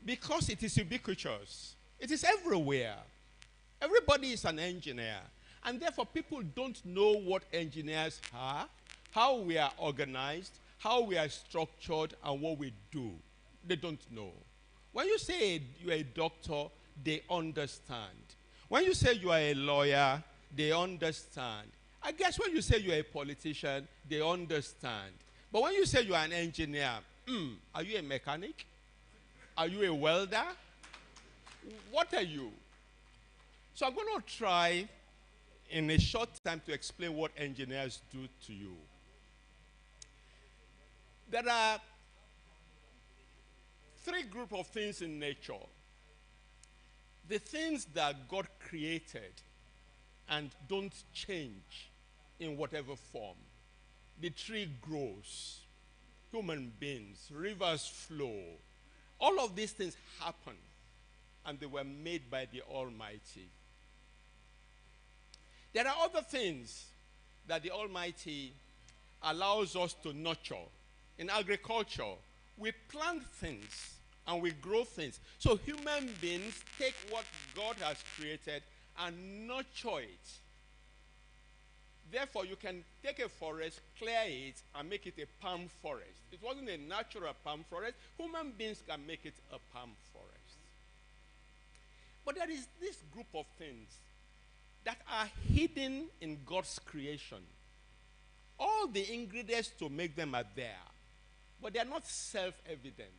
Because it is ubiquitous. It is everywhere. Everybody is an engineer. And therefore, people don't know what engineers are, how we are organized, how we are structured, and what we do. They don't know. When you say you are a doctor, they understand. When you say you are a lawyer, they understand. I guess when you say you are a politician, they understand. But when you say you are an engineer, are you a mechanic? Are you a welder? What are you? So I'm going to try in a short time to explain what engineers do to you. There are three groups of things in nature. The things that God created and don't change. in whatever form. The tree grows. Human beings, rivers flow. All of these things happen, and they were made by the Almighty. There are other things that the Almighty allows us to nurture. In agriculture, we plant things and we grow things. So human beings take what God has created and nurture it. Therefore, you can take a forest, clear it, and make it a palm forest. It wasn't a natural palm forest. Human beings can make it a palm forest. But there is this group of things that are hidden in God's creation. All the ingredients to make them are there, but they are not self-evident.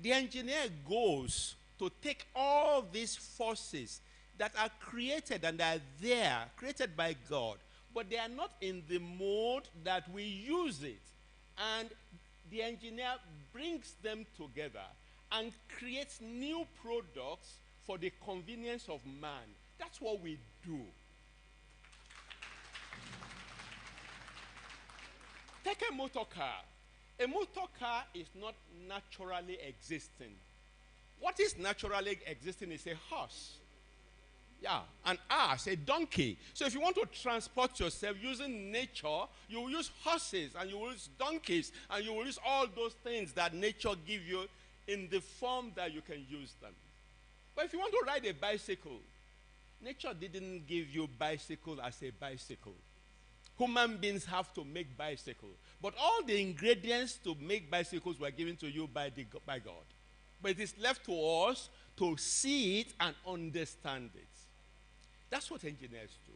The engineer goes to take all these forces that are created and are there, created by God, but they are not in the mode that we use it. And the engineer brings them together and creates new products for the convenience of man. That's what we do. Take a motor car. A motor car is not naturally existing. What is naturally existing is a horse. Yeah, an ass, a donkey. So if you want to transport yourself using nature, you will use horses and you will use donkeys and you will use all those things that nature gives you in the form that you can use them. But if you want to ride a bicycle, nature didn't give you bicycle as a bicycle. Human beings have to make bicycles. But all the ingredients to make bicycles were given to you by God. But it is left to us to see it and understand it. That's what engineers do.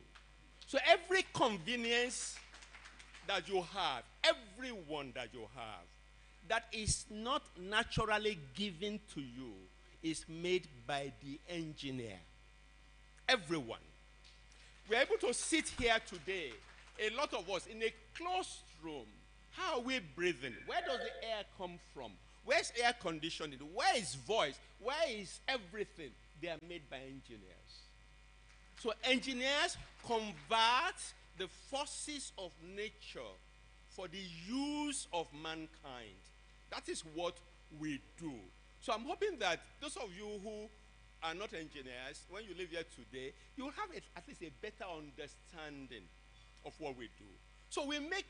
So every convenience that you have, everyone that you have, that is not naturally given to you is made by the engineer. Everyone. We're able to sit here today, a lot of us, in a closed room. How are we breathing? Where does the air come from? Where's air conditioning? Where is voice? Where is everything? They are made by engineers. So engineers convert the forces of nature for the use of mankind. That is what we do. So I'm hoping that those of you who are not engineers, when you live here today, you will have at least a better understanding of what we do. So we make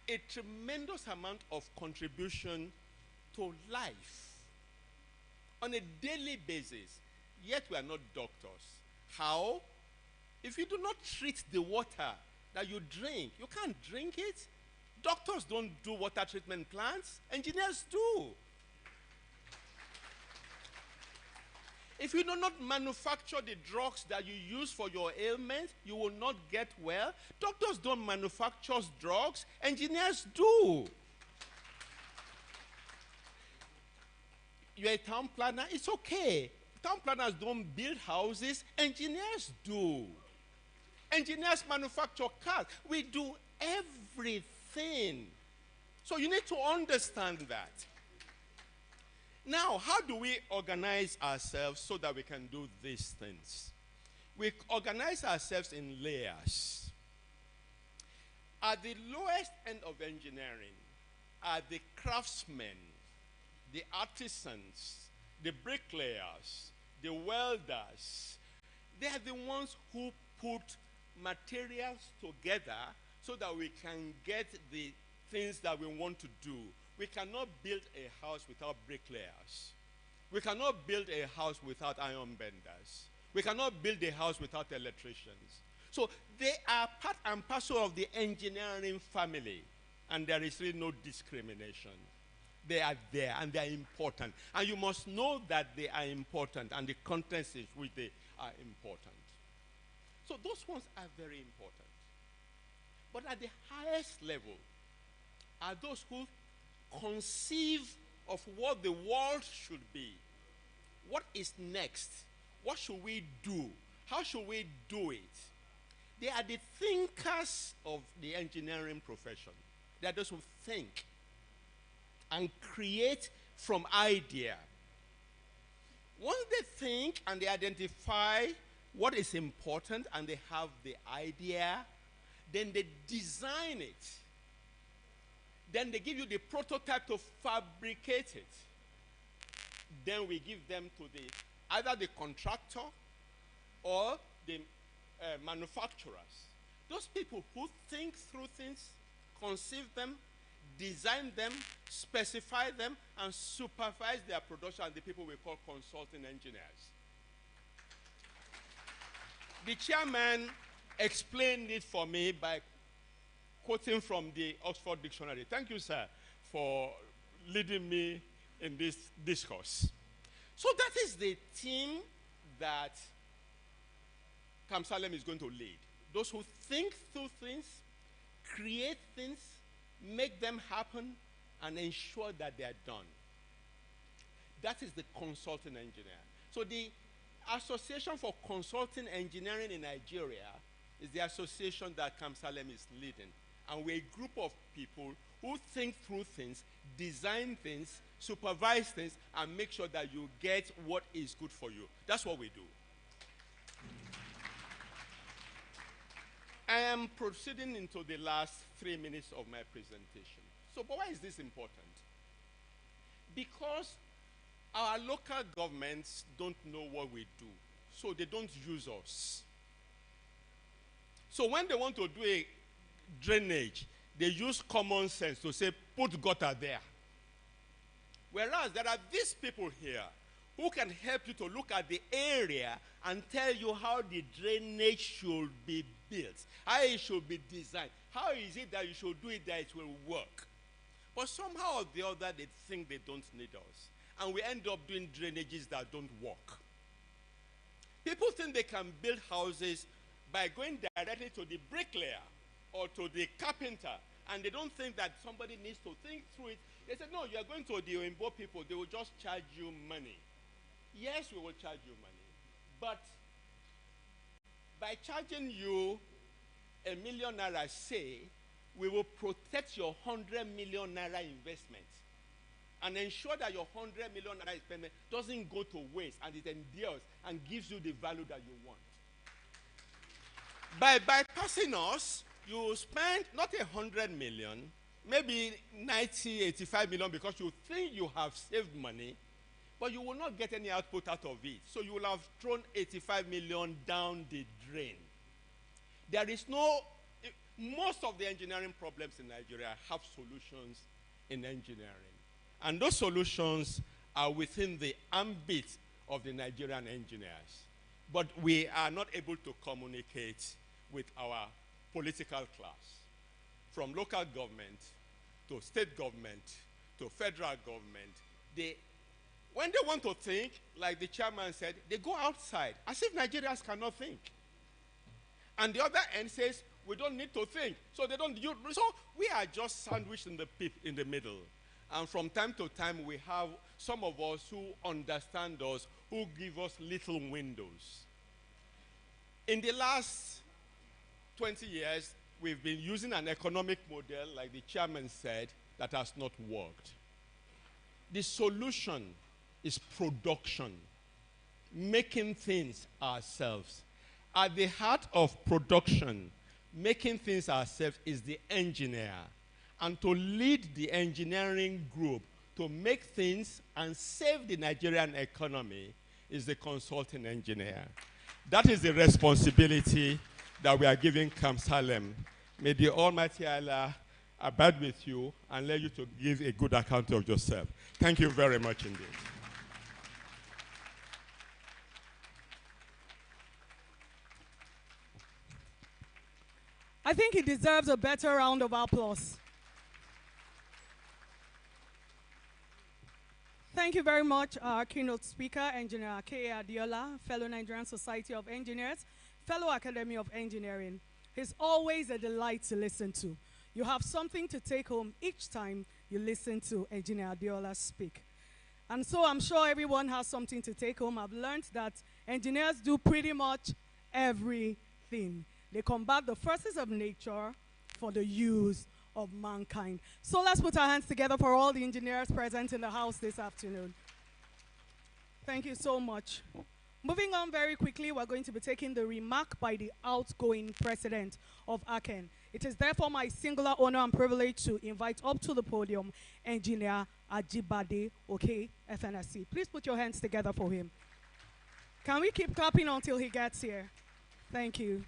a tremendous amount of contribution to life on a daily basis, yet we are not doctors. How? If you do not treat the water that you drink, you can't drink it. Doctors don't do water treatment plants. Engineers do. If you do not manufacture the drugs that you use for your ailment, you will not get well. Doctors don't manufacture drugs. Engineers do. You're a town planner, it's okay. Town planners don't build houses. Engineers do. Engineers manufacture cars. We do everything. So you need to understand that. Now, how do we organize ourselves so that we can do these things? We organize ourselves in layers. At the lowest end of engineering are the craftsmen, the artisans, the bricklayers, the welders. They are the ones who put materials together so that we can get the things that we want to do. We cannot build a house without bricklayers. We cannot build a house without iron benders. We cannot build a house without electricians. So they are part and parcel of the engineering family, and there is really no discrimination. They are there, and they are important. And you must know that they are important, and the contents in which they are important. So those ones are very important. But at the highest level are those who conceive of what the world should be. What is next? What should we do? How should we do it? They are the thinkers of the engineering profession. They are those who think and create from idea. Once they think and they identify what is important and they have the idea, Then they design it. Then they give you the prototype to fabricate it. Then we give them to either the contractor or the manufacturers. Those people who think through things, conceive them, design them, specify them, and supervise their production, are the people we call consulting engineers. The chairman explained it for me by quoting from the Oxford Dictionary. Thank you, sir, for leading me in this discourse. So that is the team that KAM-SELEM is going to lead. Those who think through things, create things, make them happen, and ensure that they are done. That is the consulting engineer. So the Association for Consulting Engineering in Nigeria is the association that KAM-SELEM is leading. And we're a group of people who think through things, design things, supervise things, and make sure that you get what is good for you. That's what we do. I am proceeding into the last 3 minutes of my presentation. So, but why is this important? Because our local governments don't know what we do, so they don't use us. So when they want to do a drainage, they use common sense to say, put gutter there. Whereas there are these people here who can help you to look at the area and tell you how the drainage should be built, how it should be designed, how is it that you should do it that it will work. But somehow or the other, they think they don't need us. And we end up doing drainages that don't work. People think they can build houses by going directly to the bricklayer or to the carpenter, and they don't think that somebody needs to think through it. They say, no, you are going to the Oimbo people, they will just charge you money. Yes, we will charge you money, but by charging you ₦1 million, say, we will protect your 100 million naira investment and ensure that your 100 million naira investment doesn't go to waste and it endures and gives you the value that you want. By bypassing us, you spend not 100 million, maybe 90, 85 million because you think you have saved money, but you will not get any output out of it. So you will have thrown 85 million down the drain. There is no, most of the engineering problems in Nigeria have solutions in engineering. And those solutions are within the ambit of the Nigerian engineers. But we are not able to communicate with our political class, from local government to state government to federal government. When they want to think, like the chairman said, they go outside, as if Nigerians cannot think. And the other end says, we don't need to think. So they don't. So we are just sandwiched in the middle. And from time to time, we have some of us who understand us, who give us little windows. In the last 20 years, we've been using an economic model, like the chairman said, that has not worked. The solution is production, making things ourselves. At the heart of production, making things ourselves, is the engineer. And to lead the engineering group to make things and save the Nigerian economy is the consulting engineer. That is the responsibility that we are giving KAM-SELEM. May the Almighty Allah abide with you and let you to give a good account of yourself. Thank you very much indeed. I think he deserves a better round of applause. Thank you very much, our keynote speaker, Engineer K.A. Adiola, fellow Nigerian Society of Engineers, fellow Academy of Engineering. He's always a delight to listen to. You have something to take home each time you listen to Engineer Adiola speak. And so I'm sure everyone has something to take home. I've learned that engineers do pretty much everything. They combat the forces of nature for the use of mankind. So let's put our hands together for all the engineers present in the house this afternoon. Thank you so much. Moving on very quickly, we're going to be taking the remark by the outgoing president of ACEN. It is therefore my singular honor and privilege to invite up to the podium Engineer Ajibade, okay, FNSC. Please put your hands together for him. Can we keep clapping until he gets here? Thank you.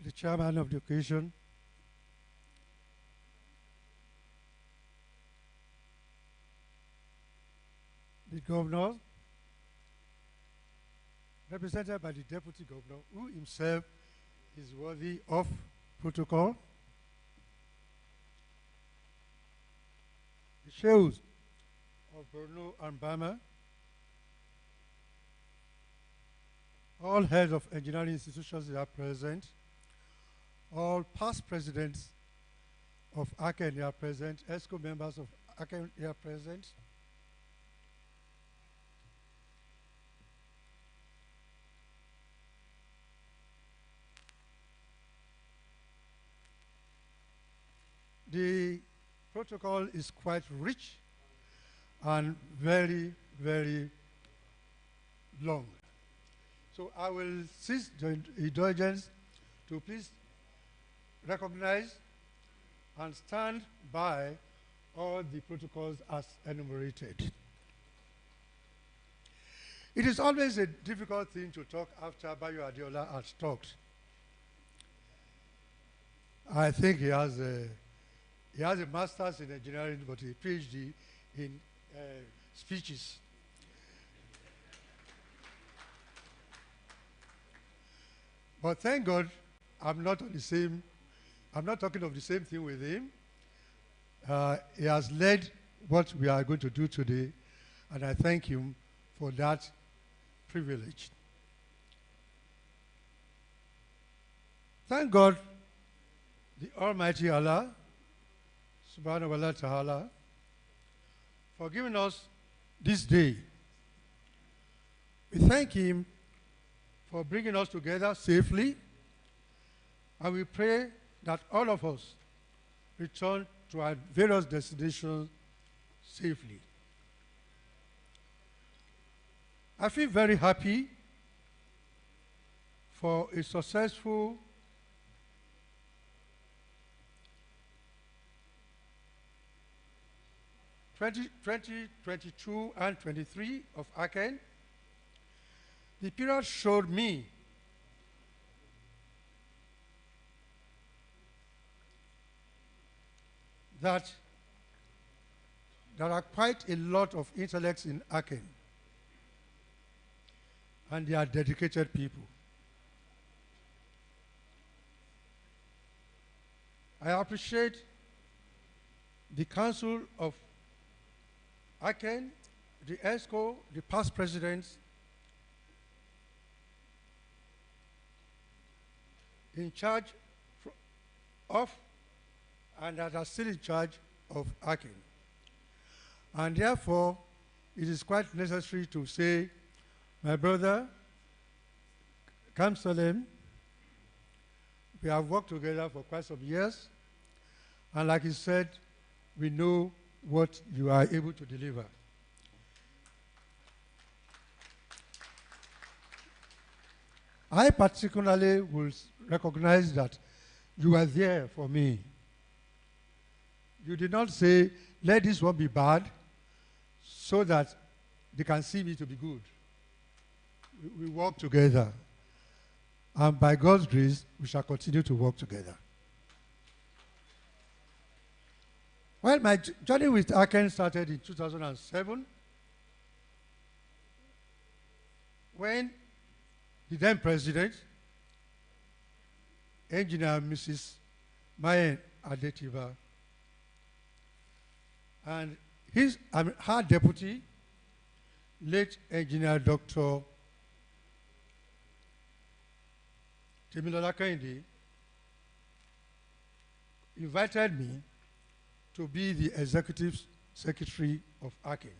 The chairman of the occasion, the governor, represented by the deputy governor, who himself is worthy of protocol, the sheikhs of Borno and Bama, all heads of engineering institutions that are present, all past presidents of AKEN are present, ESCO members of AKEN are present. The protocol is quite rich and very, very long. So I will cease the indulgence to please recognize and stand by all the protocols as enumerated. It is always a difficult thing to talk after Bayo Adeola has talked. I think he has a master's in engineering, but a PhD in speeches. But thank God, I'm not talking of the same thing with him. He has led what we are going to do today, and I thank him for that privilege. Thank God, the Almighty Allah, Subhanahu wa Ta'ala, for giving us this day. We thank him for bringing us together safely, and we pray that all of us return to our various destinations safely. I feel very happy for a successful (2022 and 23 of AKEN. The period showed me that there are quite a lot of intellects in AKEN, and they are dedicated people. I appreciate the Council of AKEN, the ESCO, the past presidents, in charge of and that are still in charge of AKEN. And therefore, it is quite necessary to say, my brother, KAM-SELEM, we have worked together for quite some years, and like he said, we know what you are able to deliver. I particularly will recognize that you are there for me. You did not say, let this one be bad so that they can see me to be good. We work together. And by God's grace, we shall continue to work together. Well, my journey with AKEN started in 2007 when the then president, Engineer Mrs. Mayen Adetiba, and her deputy, late Engineer Dr. Temilola Kehinde, invited me to be the executive secretary of AKEN.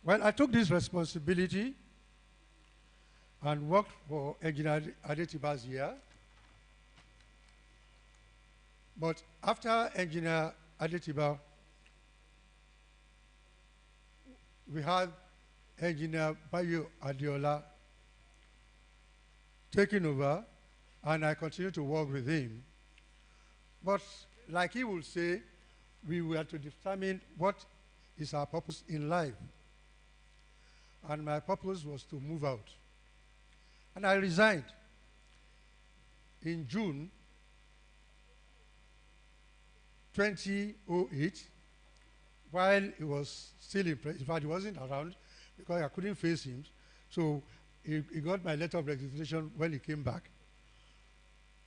Well, I took this responsibility and worked for Engineer Adetiba's year. But after Engineer Adetiba, we had Engineer Bayo Adiola taking over, and I continued to work with him. But like he would say, we were to determine what is our purpose in life. And my purpose was to move out. And I resigned in June 2008 while he was still in place. In fact, he wasn't around because I couldn't face him. So he got my letter of resignation when he came back.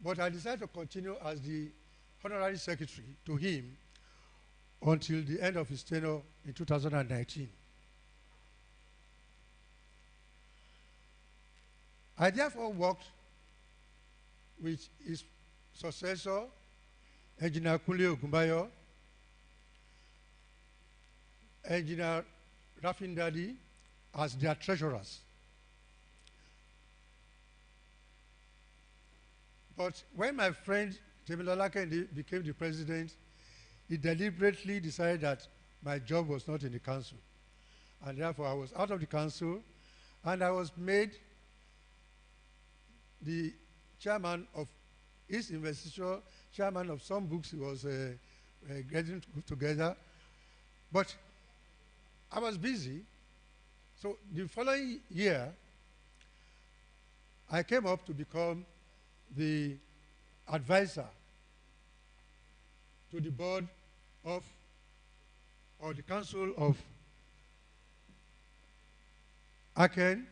But I decided to continue as the honorary secretary to him until the end of his tenure in 2019. I therefore worked with his successor, Engineer Kunle Ogumbayo, Engineer Rafin Dadi, as their treasurers. But when my friend Temilola Kende became the president, he deliberately decided that my job was not in the council. And therefore I was out of the council, and I was made the chairman of his investiture, chairman of some books he was getting together. But I was busy. So the following year, I came up to become the advisor to the board of, or the council of AKEN,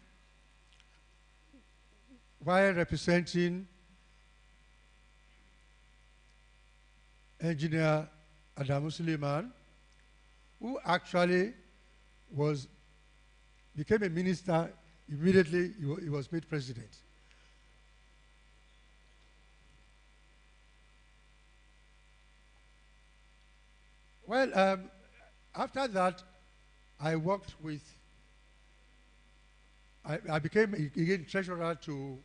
while representing Engineer Adamu Suleiman, who actually became a minister immediately he was made president. Well, after that, I worked with, I became again treasurer to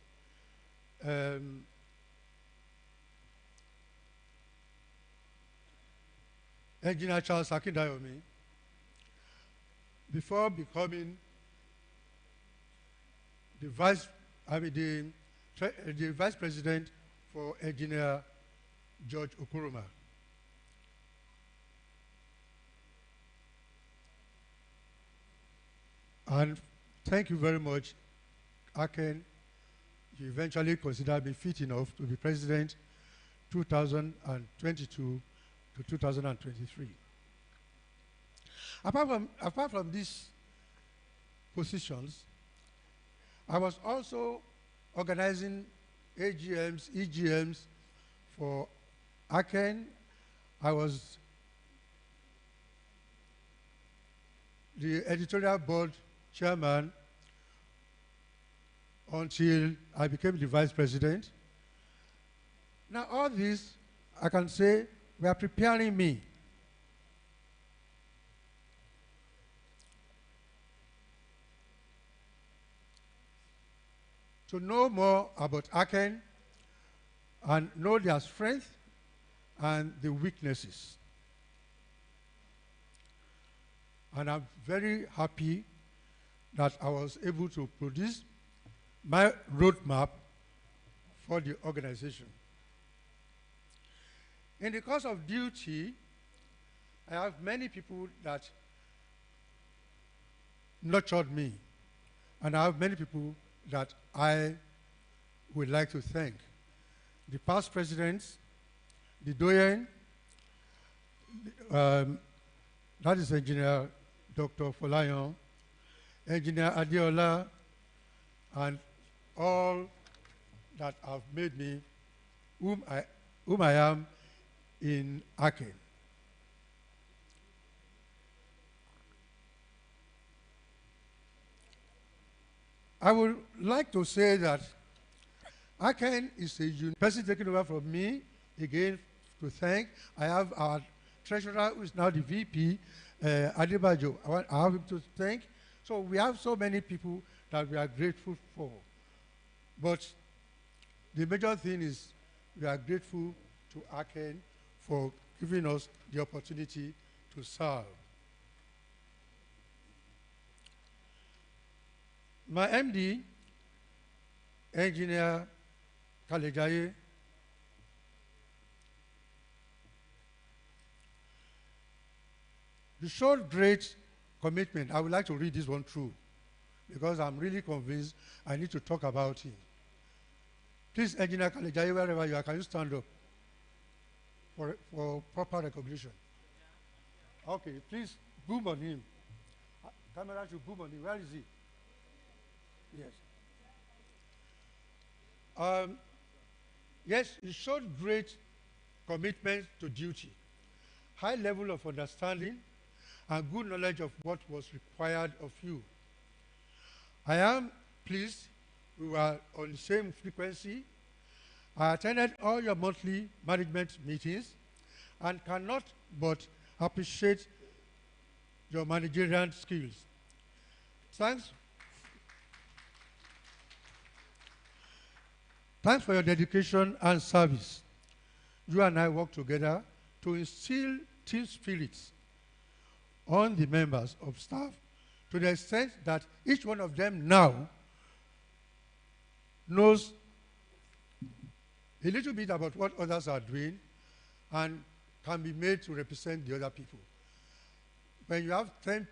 Engineer Charles Akindayomi before becoming the vice president for Engineer George Okuruma. And thank you very much, Aken. You eventually considered me fit enough to be president 2022 to 2023. Apart from these positions, I was also organizing AGMs, EGMs for Aken. I was the editorial board chairman until I became the vice president. Now all this, I can say, were preparing me to know more about Aken and know their strength and the weaknesses. And I'm very happy that I was able to produce my roadmap for the organization. In the course of duty, I have many people that nurtured me, and I have many people that I would like to thank. The past presidents, the Doyen, that is Engineer Dr. Folayon, Engineer Adiola, and all that have made me whom I am in Aken. I would like to say that Aken is a unique person taking over from me, again to thank. I have our treasurer who is now the VP, Adebajo. I have him to thank So we have so many people that we are grateful for. But the major thing is we are grateful to AKEN for giving us the opportunity to serve. My MD, Engineer ALHAJI, he showed great commitment. I would like to read this one through because I'm really convinced I need to talk about him. Please, Engineer ALHAJI, wherever you are, can you stand up for proper recognition? Okay, please boom on him. Camera should boom on him. Where is he? Yes. Yes, he showed great commitment to duty, high level of understanding, and good knowledge of what was required of you. I am pleased we were on the same frequency. I attended all your monthly management meetings and cannot but appreciate your managerial skills. Thanks for your dedication and service. You and I work together to instill team spirits on the members of staff to the extent that each one of them now knows a little bit about what others are doing and can be made to represent the other people. When you have 10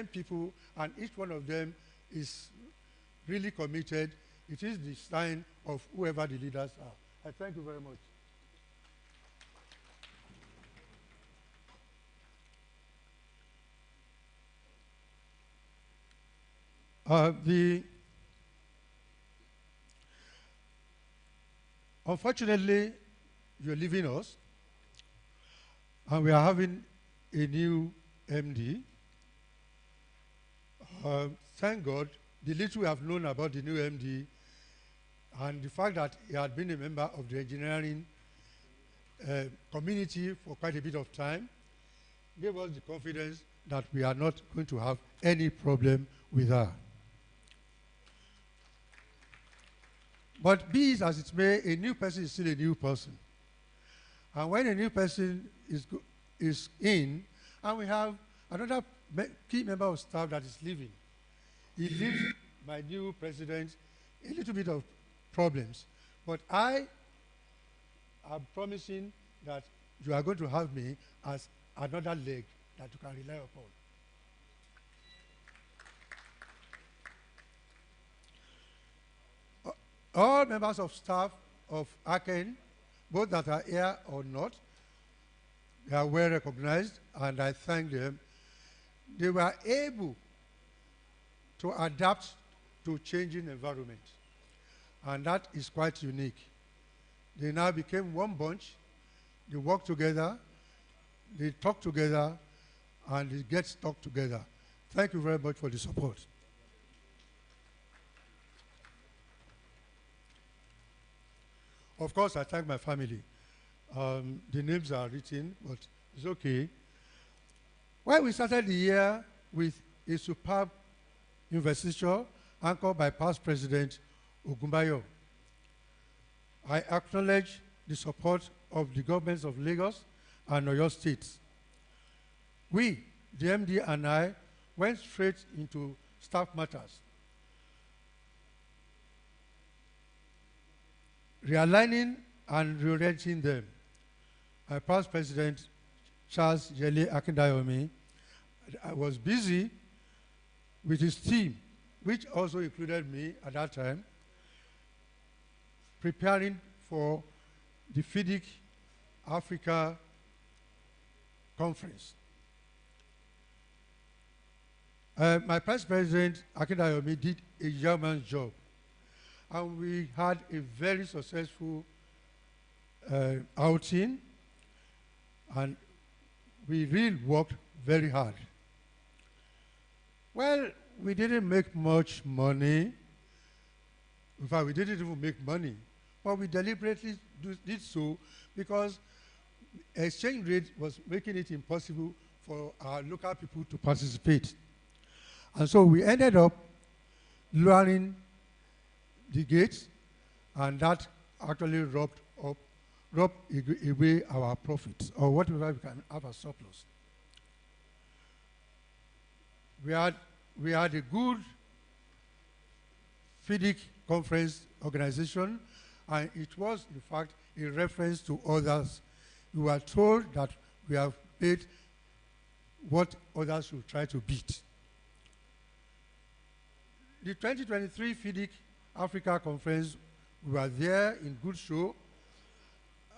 people and each one of them is really committed, it is the sign of whoever the leaders are. I thank you very much. Unfortunately, you're leaving us, and we are having a new MD. Thank God, the little we have known about the new MD and the fact that he had been a member of the engineering community for quite a bit of time gave us the confidence that we are not going to have any problem with her. But be it as it may, a new person is still a new person. And when a new person is in, and we have another key member of staff that is leaving, it leaves my new president a little bit of problems. But I am promising that you are going to have me as another leg that you can rely upon. All members of staff of AKEN, both that are here or not, they are well recognized, and I thank them. They were able to adapt to changing environment, and that is quite unique. They now became one bunch. They work together, they talk together, and they get stuck together. Thank you very much for the support. Of course, I thank my family. The names are written, but it's okay. Well, we started the year with a superb investiture anchored by past President Ogunbayo. I acknowledge the support of the governments of Lagos and Oyo states. We, the MD and I, went straight into staff matters, realigning and reorienting them. My past president, Charles Yele Akindayomi, was busy with his team, which also included me at that time, preparing for the FIDIC Africa conference. My past president, Akindayomi, did a yeoman's job, and we had a very successful outing, and we really worked very hard. Well, we didn't make much money. In fact, we didn't even make money, but we deliberately did so because exchange rate was making it impossible for our local people to participate. And so we ended up lowering the gates, and that actually robbed away our profits, or whatever we can have a surplus. We had a good FIDIC conference organization, and it was, in fact, a reference to others. We were told that we have paid what others should try to beat. The 2023 FIDIC Africa Conference, we were there in good show,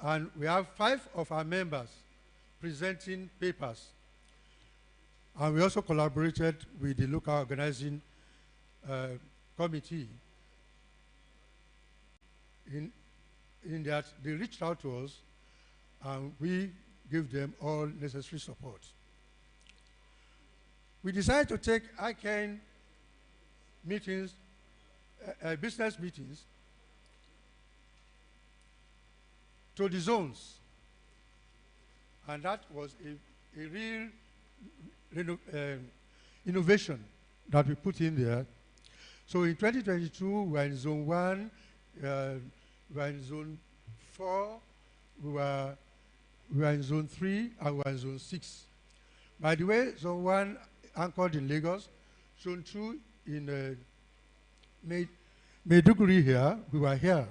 and we have 5 of our members presenting papers. And we also collaborated with the local organizing committee in that they reached out to us and we gave them all necessary support. We decided to take ICANN meetings, business meetings, to the zones. And that was a real innovation that we put in there. So in 2022, we were in zone 1, we were in zone 4, we were in zone 3, and we were in zone 6. By the way, zone 1 anchored in Lagos, zone 2 in Maiduguri here, we were here,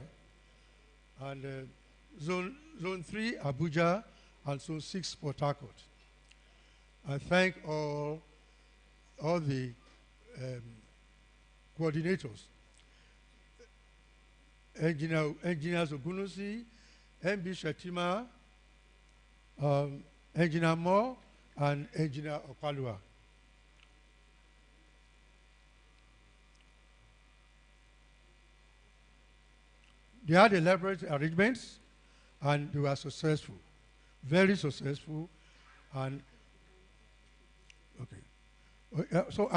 and zone 3, Abuja, and zone 6, Port Harcourt. I thank all the coordinators, Engineers Ogunusi, MB Shetima, Engineer Moore, and Engineer Opalua. They had elaborate arrangements, and they were successful, very successful, and okay. So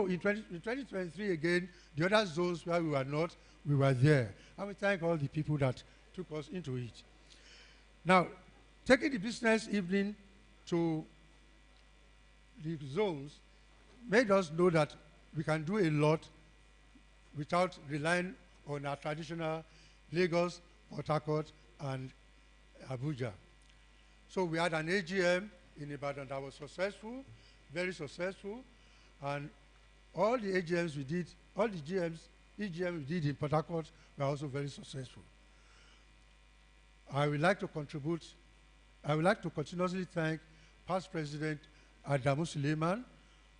in 2023 again, the other zones where we were not, we were there. And we thank all the people that took us into it. Now, taking the business evening to the zones made us know that we can do a lot without relying on our traditional Lagos, Port Harcourt, and Abuja. So we had an AGM in Ibadan that was successful, very successful, and all the AGMs we did, all the EGMs we did in Port Harcourt were also very successful. I would like to continuously thank past President Adamu Suleiman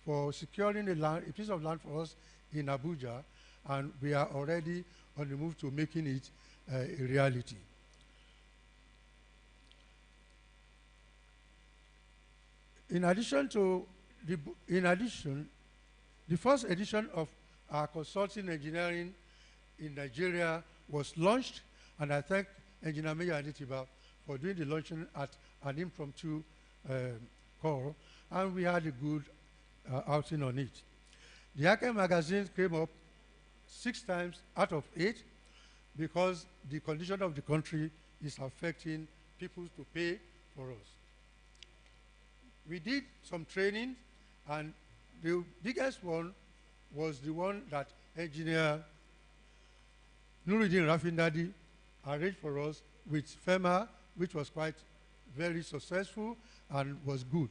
for securing a piece of land for us in Abuja, and we are already on the move to making it a reality. In addition, the first edition of our consulting engineering in Nigeria was launched, and I thank Engineer Meya Aditiba for doing the launching at an impromptu call, and we had a good outing on it. The ICANN magazine came up 6 times out of 8 because the condition of the country is affecting people to pay for us. We did some training, and the biggest one was the one that Engineer Nuruddin Rafindadi arranged for us with FEMA, which was quite very successful and was good.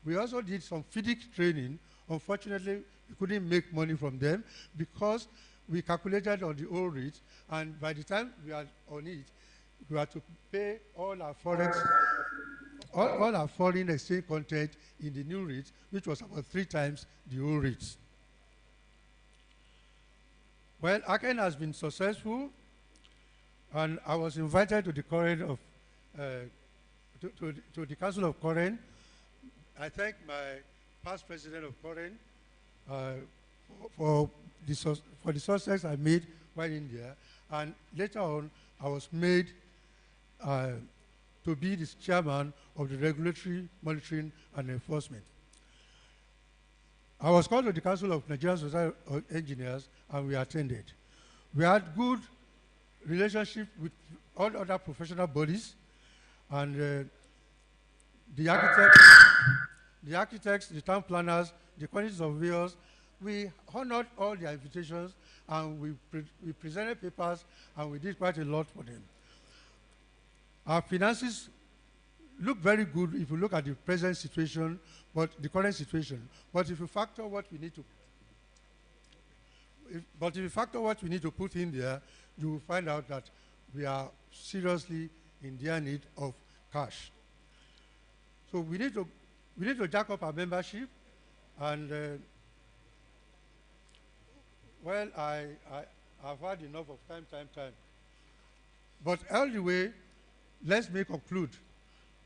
We also did some FIDIC training. Unfortunately, we couldn't make money from them because we calculated on the old rate, and by the time we are on it, we had to pay all our forex, all our foreign exchange content in the new rate, which was about 3 times the old rate. Well, ICANN has been successful, and I was invited to the current of to the Council of Current. I thank my past president of Current for the success I made while in there, and later on I was made to be the chairman of the Regulatory Monitoring and Enforcement. I was called to the Council of Nigerian Society of Engineers, and we attended. We had good relationship with all other professional bodies, and the architects, the town planners, the quantity surveyors, we honored all their invitations, and we presented papers, and we did quite a lot for them. Our finances look very good if you look at the present situation, but the current situation. But if you factor what we need to, put in there, you will find out that we are seriously in their need of cash. So we need to jack up our membership, and well, I've had enough of time. But all the way, let me conclude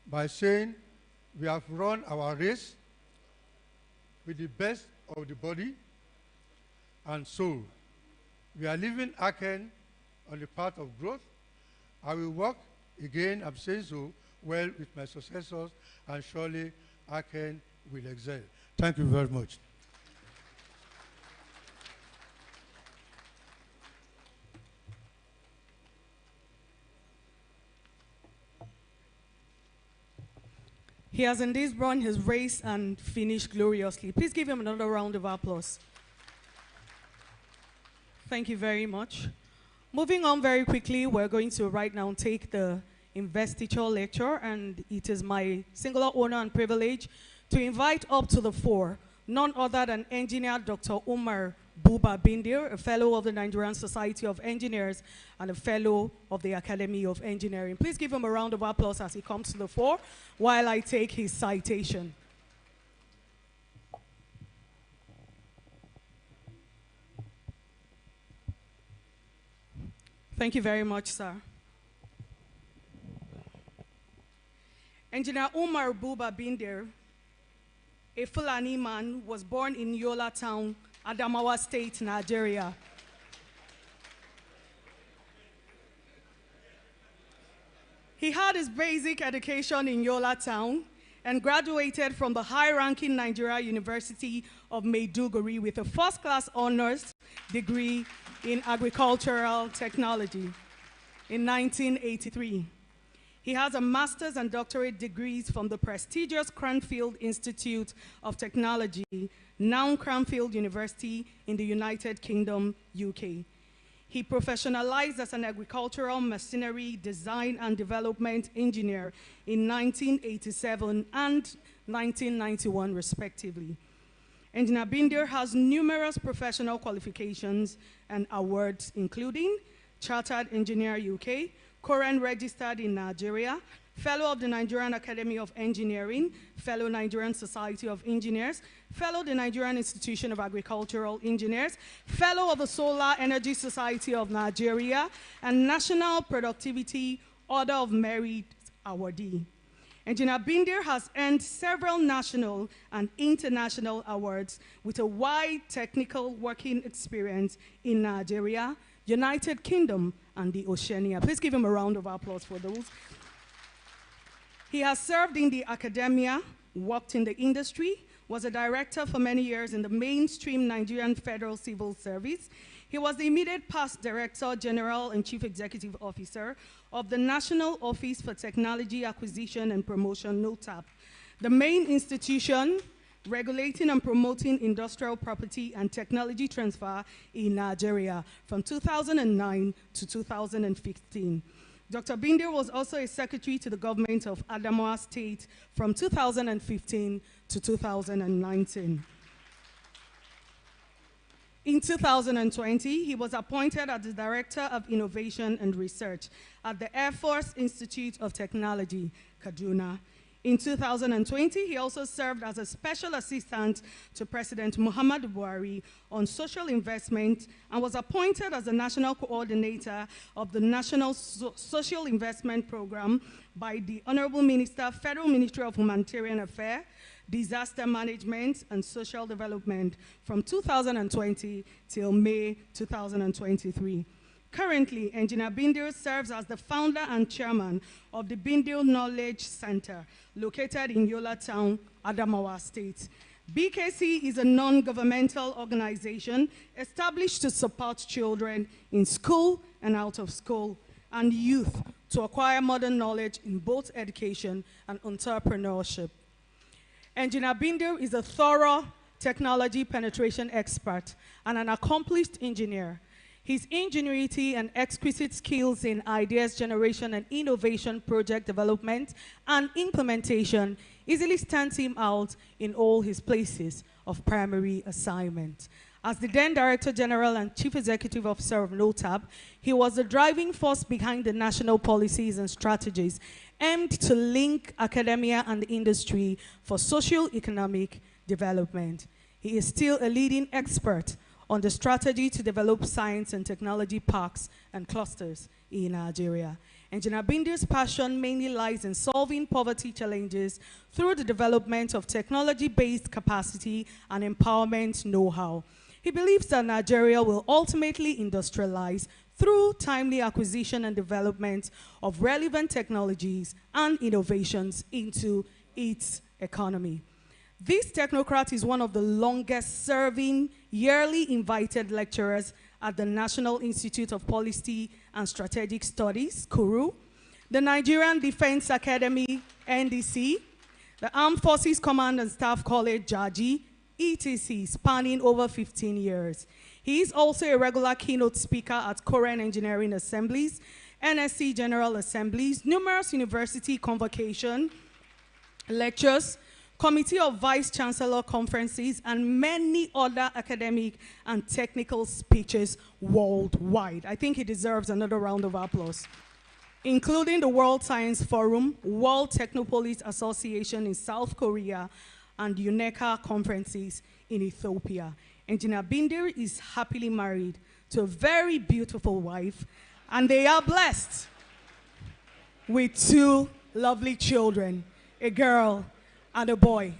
by saying we have run our race with the best of the body and soul. We are leaving Aken on the path of growth. I will work again, I'm saying so, well with my successors, and surely Aken will excel. Thank you very much. He has indeed run his race and finished gloriously. Please give him another round of applause. Thank you very much. Moving on very quickly, we're going to right now take the investiture lecture, and it is my singular honor and privilege to invite up to the fore none other than Engineer Dr. Umar Buba Bindir, a fellow of the Nigerian Society of Engineers and a fellow of the Academy of Engineering. Please give him a round of applause as he comes to the fore while I take his citation. Thank you very much, sir. Engineer Umar Buba Bindir, a Fulani man, was born in Yola Town, Adamawa State, Nigeria. He had his basic education in Yola Town and graduated from the high-ranking Nigeria University of Maiduguri with a first-class honors degree in agricultural technology in 1983. He has a master's and doctorate degrees from the prestigious Cranfield Institute of Technology, now Cranfield University in the United Kingdom, UK. He professionalized as an agricultural machinery design and development engineer in 1987 and 1991, respectively. Engineer Bindir has numerous professional qualifications and awards, including Chartered Engineer UK, current registered in Nigeria, Fellow of the Nigerian Academy of Engineering, Fellow Nigerian Society of Engineers, Fellow of the Nigerian Institution of Agricultural Engineers, Fellow of the Solar Energy Society of Nigeria, and National Productivity Order of Merit awardee. Engineer Bindir has earned several national and international awards with a wide technical working experience in Nigeria, United Kingdom, and the Oceania. Please give him a round of applause for those. He has served in the academia, worked in the industry, was a director for many years in the mainstream Nigerian Federal Civil Service. He was the immediate past Director General and Chief Executive Officer of the National Office for Technology Acquisition and Promotion, NOTAP, the main institution regulating and promoting industrial property and technology transfer in Nigeria from 2009 to 2015. Dr. Bindir was also a secretary to the government of Adamawa State from 2015 to 2019. In 2020, he was appointed as the Director of Innovation and Research at the Air Force Institute of Technology, Kaduna. In 2020, he also served as a special assistant to President Muhammadu Buhari on social investment and was appointed as the national coordinator of the National Social Investment Program by the Honorable Minister, Federal Ministry of Humanitarian Affairs, Disaster Management and Social Development from 2020 till May 2023. Currently, Engineer Bindir serves as the founder and chairman of the Bindir Knowledge Center, located in Yola Town, Adamawa State. BKC is a non-governmental organization established to support children in school and out of school, and youth to acquire modern knowledge in both education and entrepreneurship. Engineer Bindir is a thorough technology penetration expert, and an accomplished engineer. His ingenuity and exquisite skills in ideas generation and innovation project development and implementation easily stands him out in all his places of primary assignment. As the then Director General and Chief Executive Officer of NOTAB, he was the driving force behind the national policies and strategies aimed to link academia and the industry for socio-economic development. He is still a leading expert on the strategy to develop science and technology parks and clusters in Nigeria. Engineer Bindir's passion mainly lies in solving poverty challenges through the development of technology-based capacity and empowerment know-how. He believes that Nigeria will ultimately industrialize through timely acquisition and development of relevant technologies and innovations into its economy. This technocrat is one of the longest-serving yearly invited lecturers at the National Institute of Policy and Strategic Studies, KURU, the Nigerian Defense Academy, NDC, the Armed Forces Command and Staff College, JAJI, etc., spanning over 15 years. He is also a regular keynote speaker at Korean Engineering Assemblies, NSC General Assemblies, numerous university convocation, lectures, Committee of Vice Chancellor conferences, and many other academic and technical speeches worldwide. I think he deserves another round of applause, including the World Science Forum, World Technopolis Association in South Korea, and UNECA conferences in Ethiopia. Engineer Bindir is happily married to a very beautiful wife, and they are blessed with 2 lovely children, a girl and a boy.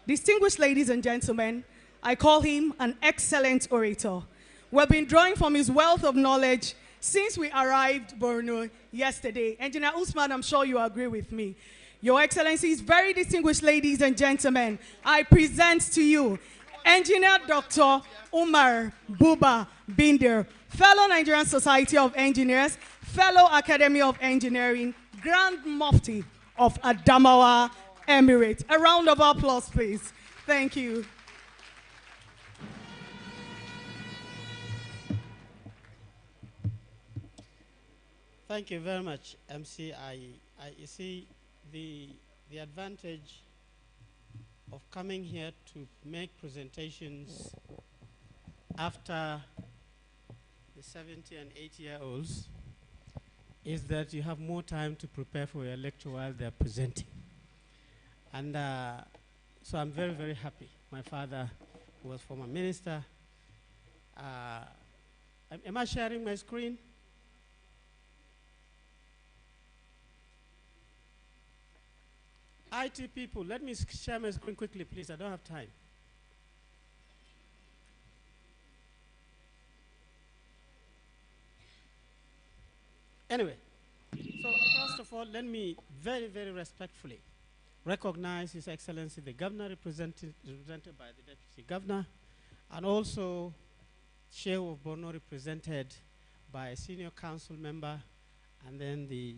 Distinguished ladies and gentlemen, I call him an excellent orator. We've been drawing from his wealth of knowledge since we arrived Borno yesterday. Engineer Usman, I'm sure you agree with me. Your Excellencies, very distinguished ladies and gentlemen, I present to you Engineer Dr. Umar Buba Bindir, fellow Nigerian Society of Engineers, fellow Academy of Engineering, Grand Mufti of Adamawa Emirate. A round of applause, please. Thank you. Thank you very much, MC. You see, the advantage of coming here to make presentations after the 70 and 80-year-olds is that you have more time to prepare for your lecture while they're presenting. And so I'm very, very happy. My father, who was former minister, am I sharing my screen? IT people, let me share my screen quickly, please. I don't have time. Anyway, so first of all, let me very, very respectfully recognize His Excellency the Governor, represented by the Deputy Governor, and also Shehu of Borno, represented by a senior council member, and then the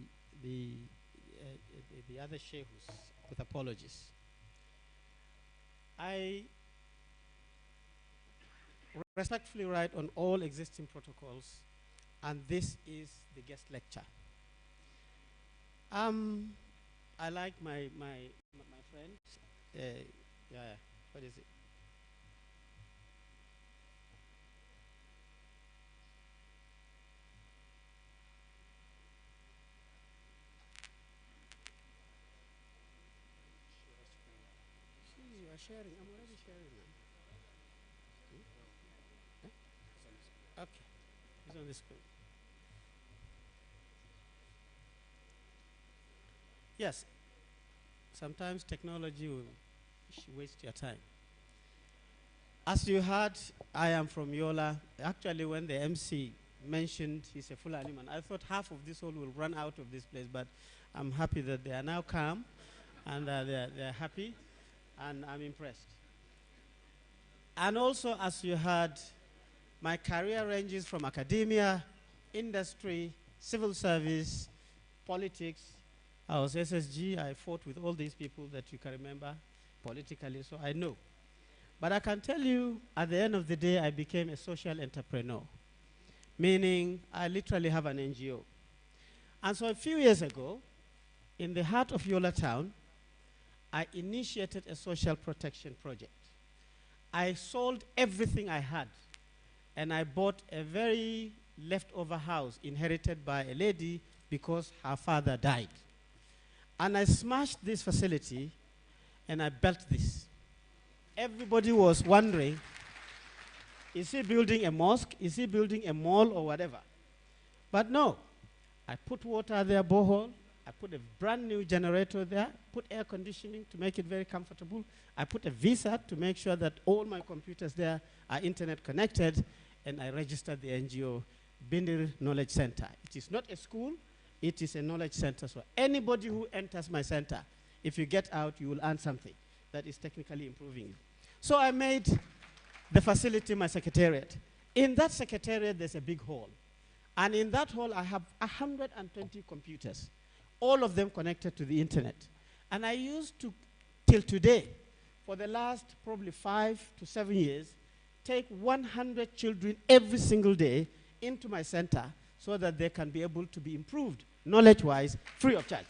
other Shehus, with apologies. I respectfully write on all existing protocols, and this is the guest lecture. I like my friend. What is it? You are sharing. I'm already sharing now. Okay, it's on the screen. Yes, sometimes technology will waste your time. As you heard, I am from Yola. Actually, when the MC mentioned he's a Fulani man, I thought half of this all will run out of this place, but I'm happy that they are now calm, and they're happy, and I'm impressed. And also, as you heard, my career ranges from academia, industry, civil service, politics. I was SSG. I fought with all these people that you can remember politically, so I know. But I can tell you, at the end of the day, I became a social entrepreneur, meaning I literally have an NGO. And so a few years ago, in the heart of Yola town, I initiated a social protection project. I sold everything I had, and I bought a very leftover house inherited by a lady because her father died. And I smashed this facility, and I built this. Everybody was wondering, is he building a mosque? Is he building a mall or whatever? But no, I put water there, borehole. I put a brand new generator there, put air conditioning to make it very comfortable. I put a visa to make sure that all my computers there are internet connected, and I registered the NGO, Bindir Knowledge Center. It is not a school, it is a knowledge center. So anybody who enters my center, if you get out, you will earn something that is technically improving you. So I made the facility my secretariat. In that secretariat, there's a big hall. And in that hall, I have 120 computers, all of them connected to the internet. And I used to, till today, for the last probably 5 to 7 years, take 100 children every single day into my center so that they can be able to be improved, knowledge-wise, free of charge.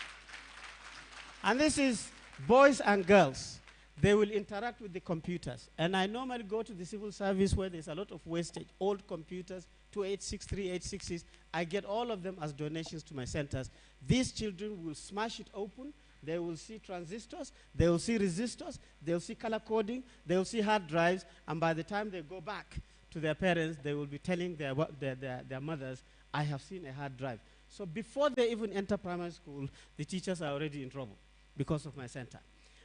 And this is boys and girls. They will interact with the computers. And I normally go to the civil service where there's a lot of wastage, old computers, 286, 386s. I get all of them as donations to my centers. These children will smash it open. They will see transistors. They will see resistors. They will see color coding. They will see hard drives. And by the time they go back to their parents, they will be telling their mothers, I have seen a hard drive. So before they even enter primary school, the teachers are already in trouble because of my center.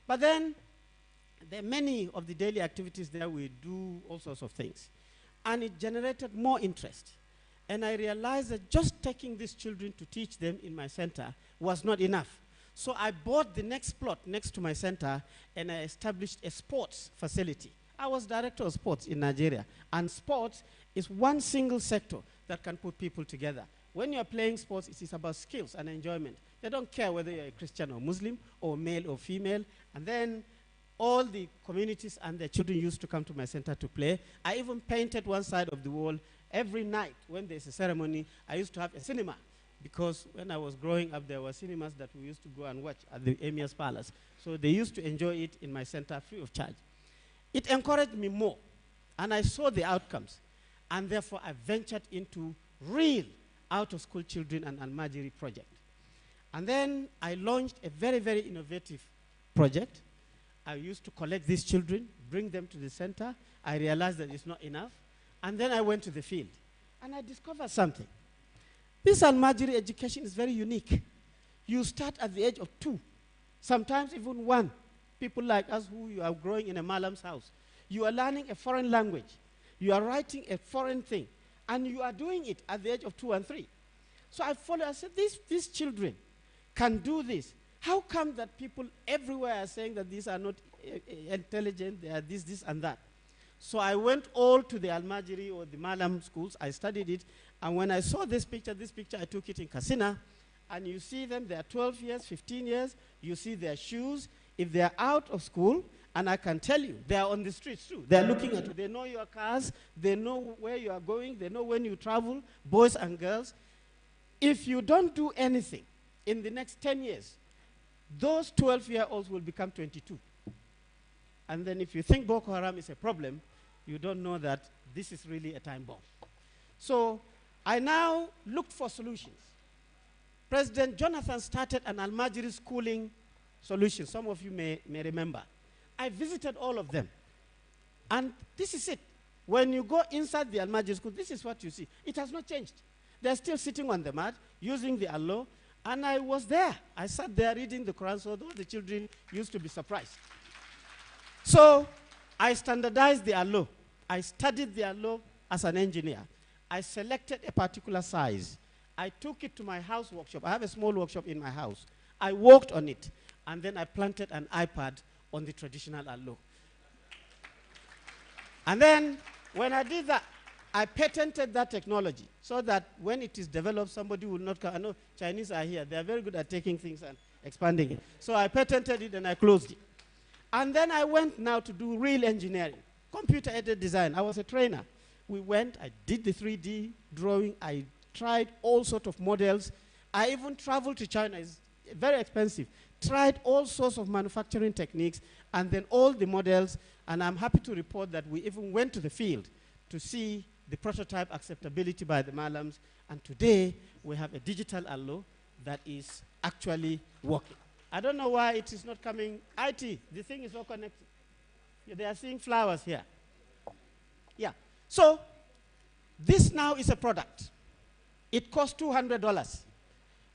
But then, there are many of the daily activities there. We do all sorts of things. And it generated more interest. And I realized that just taking these children to teach them in my center was not enough. So I bought the next plot next to my center, and I established a sports facility. I was director of sports in Nigeria. And sports is one single sector that can put people together. When you're playing sports, it is about skills and enjoyment. They don't care whether you're a Christian or Muslim, or male or female. And then all the communities and their children used to come to my center to play. I even painted one side of the wall. Every night when there's a ceremony, I used to have a cinema, because when I was growing up, there were cinemas that we used to go and watch at the Emir's Palace. So they used to enjoy it in my center free of charge. It encouraged me more, and I saw the outcomes. And therefore, I ventured into real out-of-school children and ALHAJI project. And then I launched a very, very innovative project. I used to collect these children, bring them to the center. I realized that it's not enough. And then I went to the field. And I discovered something. This ALHAJI education is very unique. You start at the age of 2, sometimes even 1. People like us who you are growing in a Malam's house. You are learning a foreign language. You are writing a foreign thing. And you are doing it at the age of 2 and 3. So I followed, I said, these children can do this. How come that people everywhere are saying that these are not intelligent, they are this, and that? So I went all to the ALHAJI or the Malam schools. I studied it. And when I saw this picture, I took it in Katsina. And you see them, they are 12 years, 15 years. You see their shoes. If they are out of school, and I can tell you, they are on the streets too. They are looking at you. They know your cars. They know where you are going. They know when you travel, boys and girls. If you don't do anything in the next 10 years, those 12-year-olds will become 22. And then if you think Boko Haram is a problem, you don't know that this is really a time bomb. So I now looked for solutions. President Jonathan started an ALHAJI schooling solution. Some of you may remember. I visited all of them. And this is it. When you go inside the ALHAJI school, this is what you see. It has not changed. They're still sitting on the mat, using the Allah. And I was there. I sat there reading the Quran, so those the children used to be surprised. So I standardized the Allah. I studied the Allah as an engineer. I selected a particular size. I took it to my house workshop. I have a small workshop in my house. I worked on it. And then I planted an iPad on the traditional Allah. And then when I did that, I patented that technology so that when it is developed, somebody will not come. I know Chinese are here. They are very good at taking things and expanding it. So I patented it and I closed it. And then I went now to do real engineering. computer-aided design. I was a trainer. We went, I did the 3D drawing, I tried all sorts of models. I even traveled to China, it's very expensive. Tried all sorts of manufacturing techniques, and then all the models, and I'm happy to report that we even went to the field to see the prototype acceptability by the Malams, and today we have a digital allo that is actually working. I don't know why it is not coming. IT, the thing is all connected. Yeah, they are seeing flowers here. Yeah. So this now is a product. It costs $200.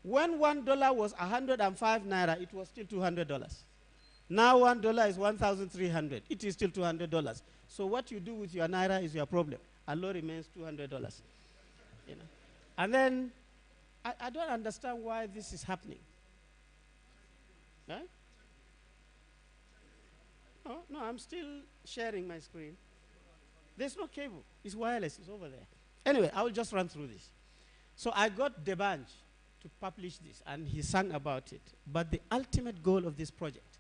When $1 was 105 naira, it was still $200. Now $1 is 1,300. It is still $200. So what you do with your naira is your problem. Allo remains $200. You know. And then I don't understand why this is happening. Right? Oh, no, I'm still sharing my screen. There's no cable. It's wireless. It's over there. Anyway, I will just run through this. So I got Debanj to publish this, and he sang about it. But the ultimate goal of this project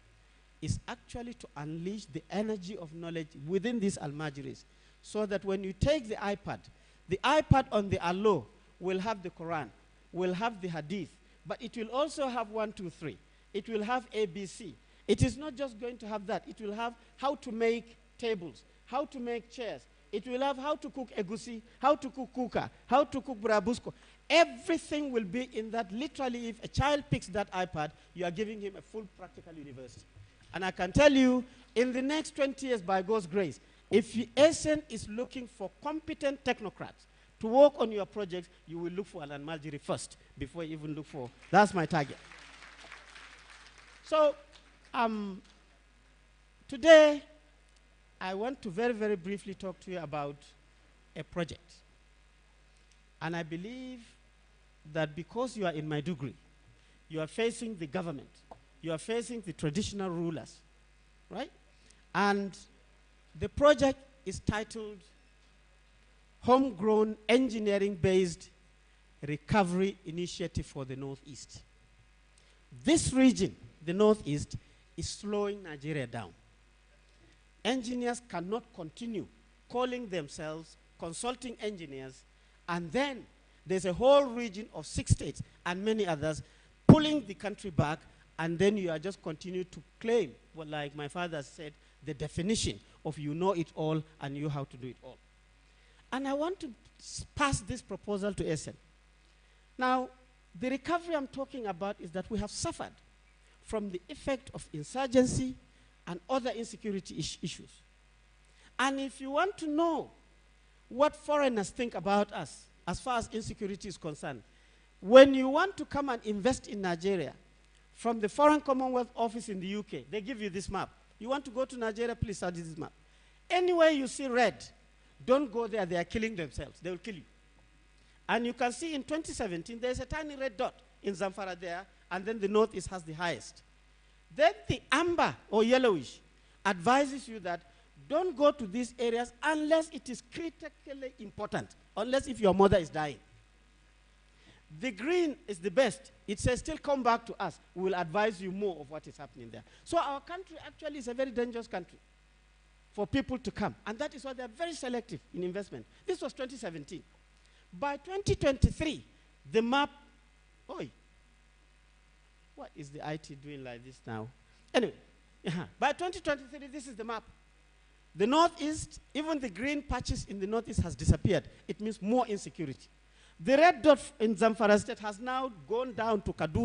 is actually to unleash the energy of knowledge within these almajiris, so that when you take the iPad on the allo will have the Quran, will have the hadith, but it will also have 1, 2, 3. It will have ABC. It is not just going to have that. It will have how to make tables, how to make chairs. It will have how to cook egusi, how to cook kuka, how to cook burabusko. Everything will be in that. Literally, if a child picks that iPad, you are giving him a full practical university. And I can tell you, in the next 20 years, by God's grace, if ASEN is looking for competent technocrats to work on your projects, you will look for an Almajiri first, before you even look for, that's my target. So, today, I want to very, very briefly talk to you about a project. And I believe that because you are in Maiduguri, you are facing the government, you are facing the traditional rulers, right? And the project is titled Homegrown Engineering-Based Recovery Initiative for the Northeast. This region, the Northeast, is slowing Nigeria down. Engineers cannot continue calling themselves consulting engineers, and then there's a whole region of 6 states and many others pulling the country back, and then you are just continue to claim, well, like my father said, the definition of you know it all and you how to do it all. And I want to pass this proposal to ASEN. Now, the recovery I'm talking about is that we have suffered from the effect of insurgency and other insecurity issues. And if you want to know what foreigners think about us as far as insecurity is concerned, when you want to come and invest in Nigeria, from the Foreign Commonwealth Office in the UK, they give you this map. You want to go to Nigeria, please study this map. Anywhere you see red, don't go there, they are killing themselves. They will kill you. And you can see in 2017, there's a tiny red dot in Zamfara there, and then the Northeast has the highest. Then the amber or yellowish advises you that don't go to these areas unless it is critically important, unless if your mother is dying. The green is the best. It says still come back to us. We will advise you more of what is happening there. So our country actually is a very dangerous country for people to come. And that is why they are very selective in investment. This was 2017. By 2023, the map, oi, what is the IT doing like this now? Anyway, by 2023, this is the map. The Northeast, even the green patches in the Northeast has disappeared. It means more insecurity. The red dot in Zamfara State has now gone down to Kaduna.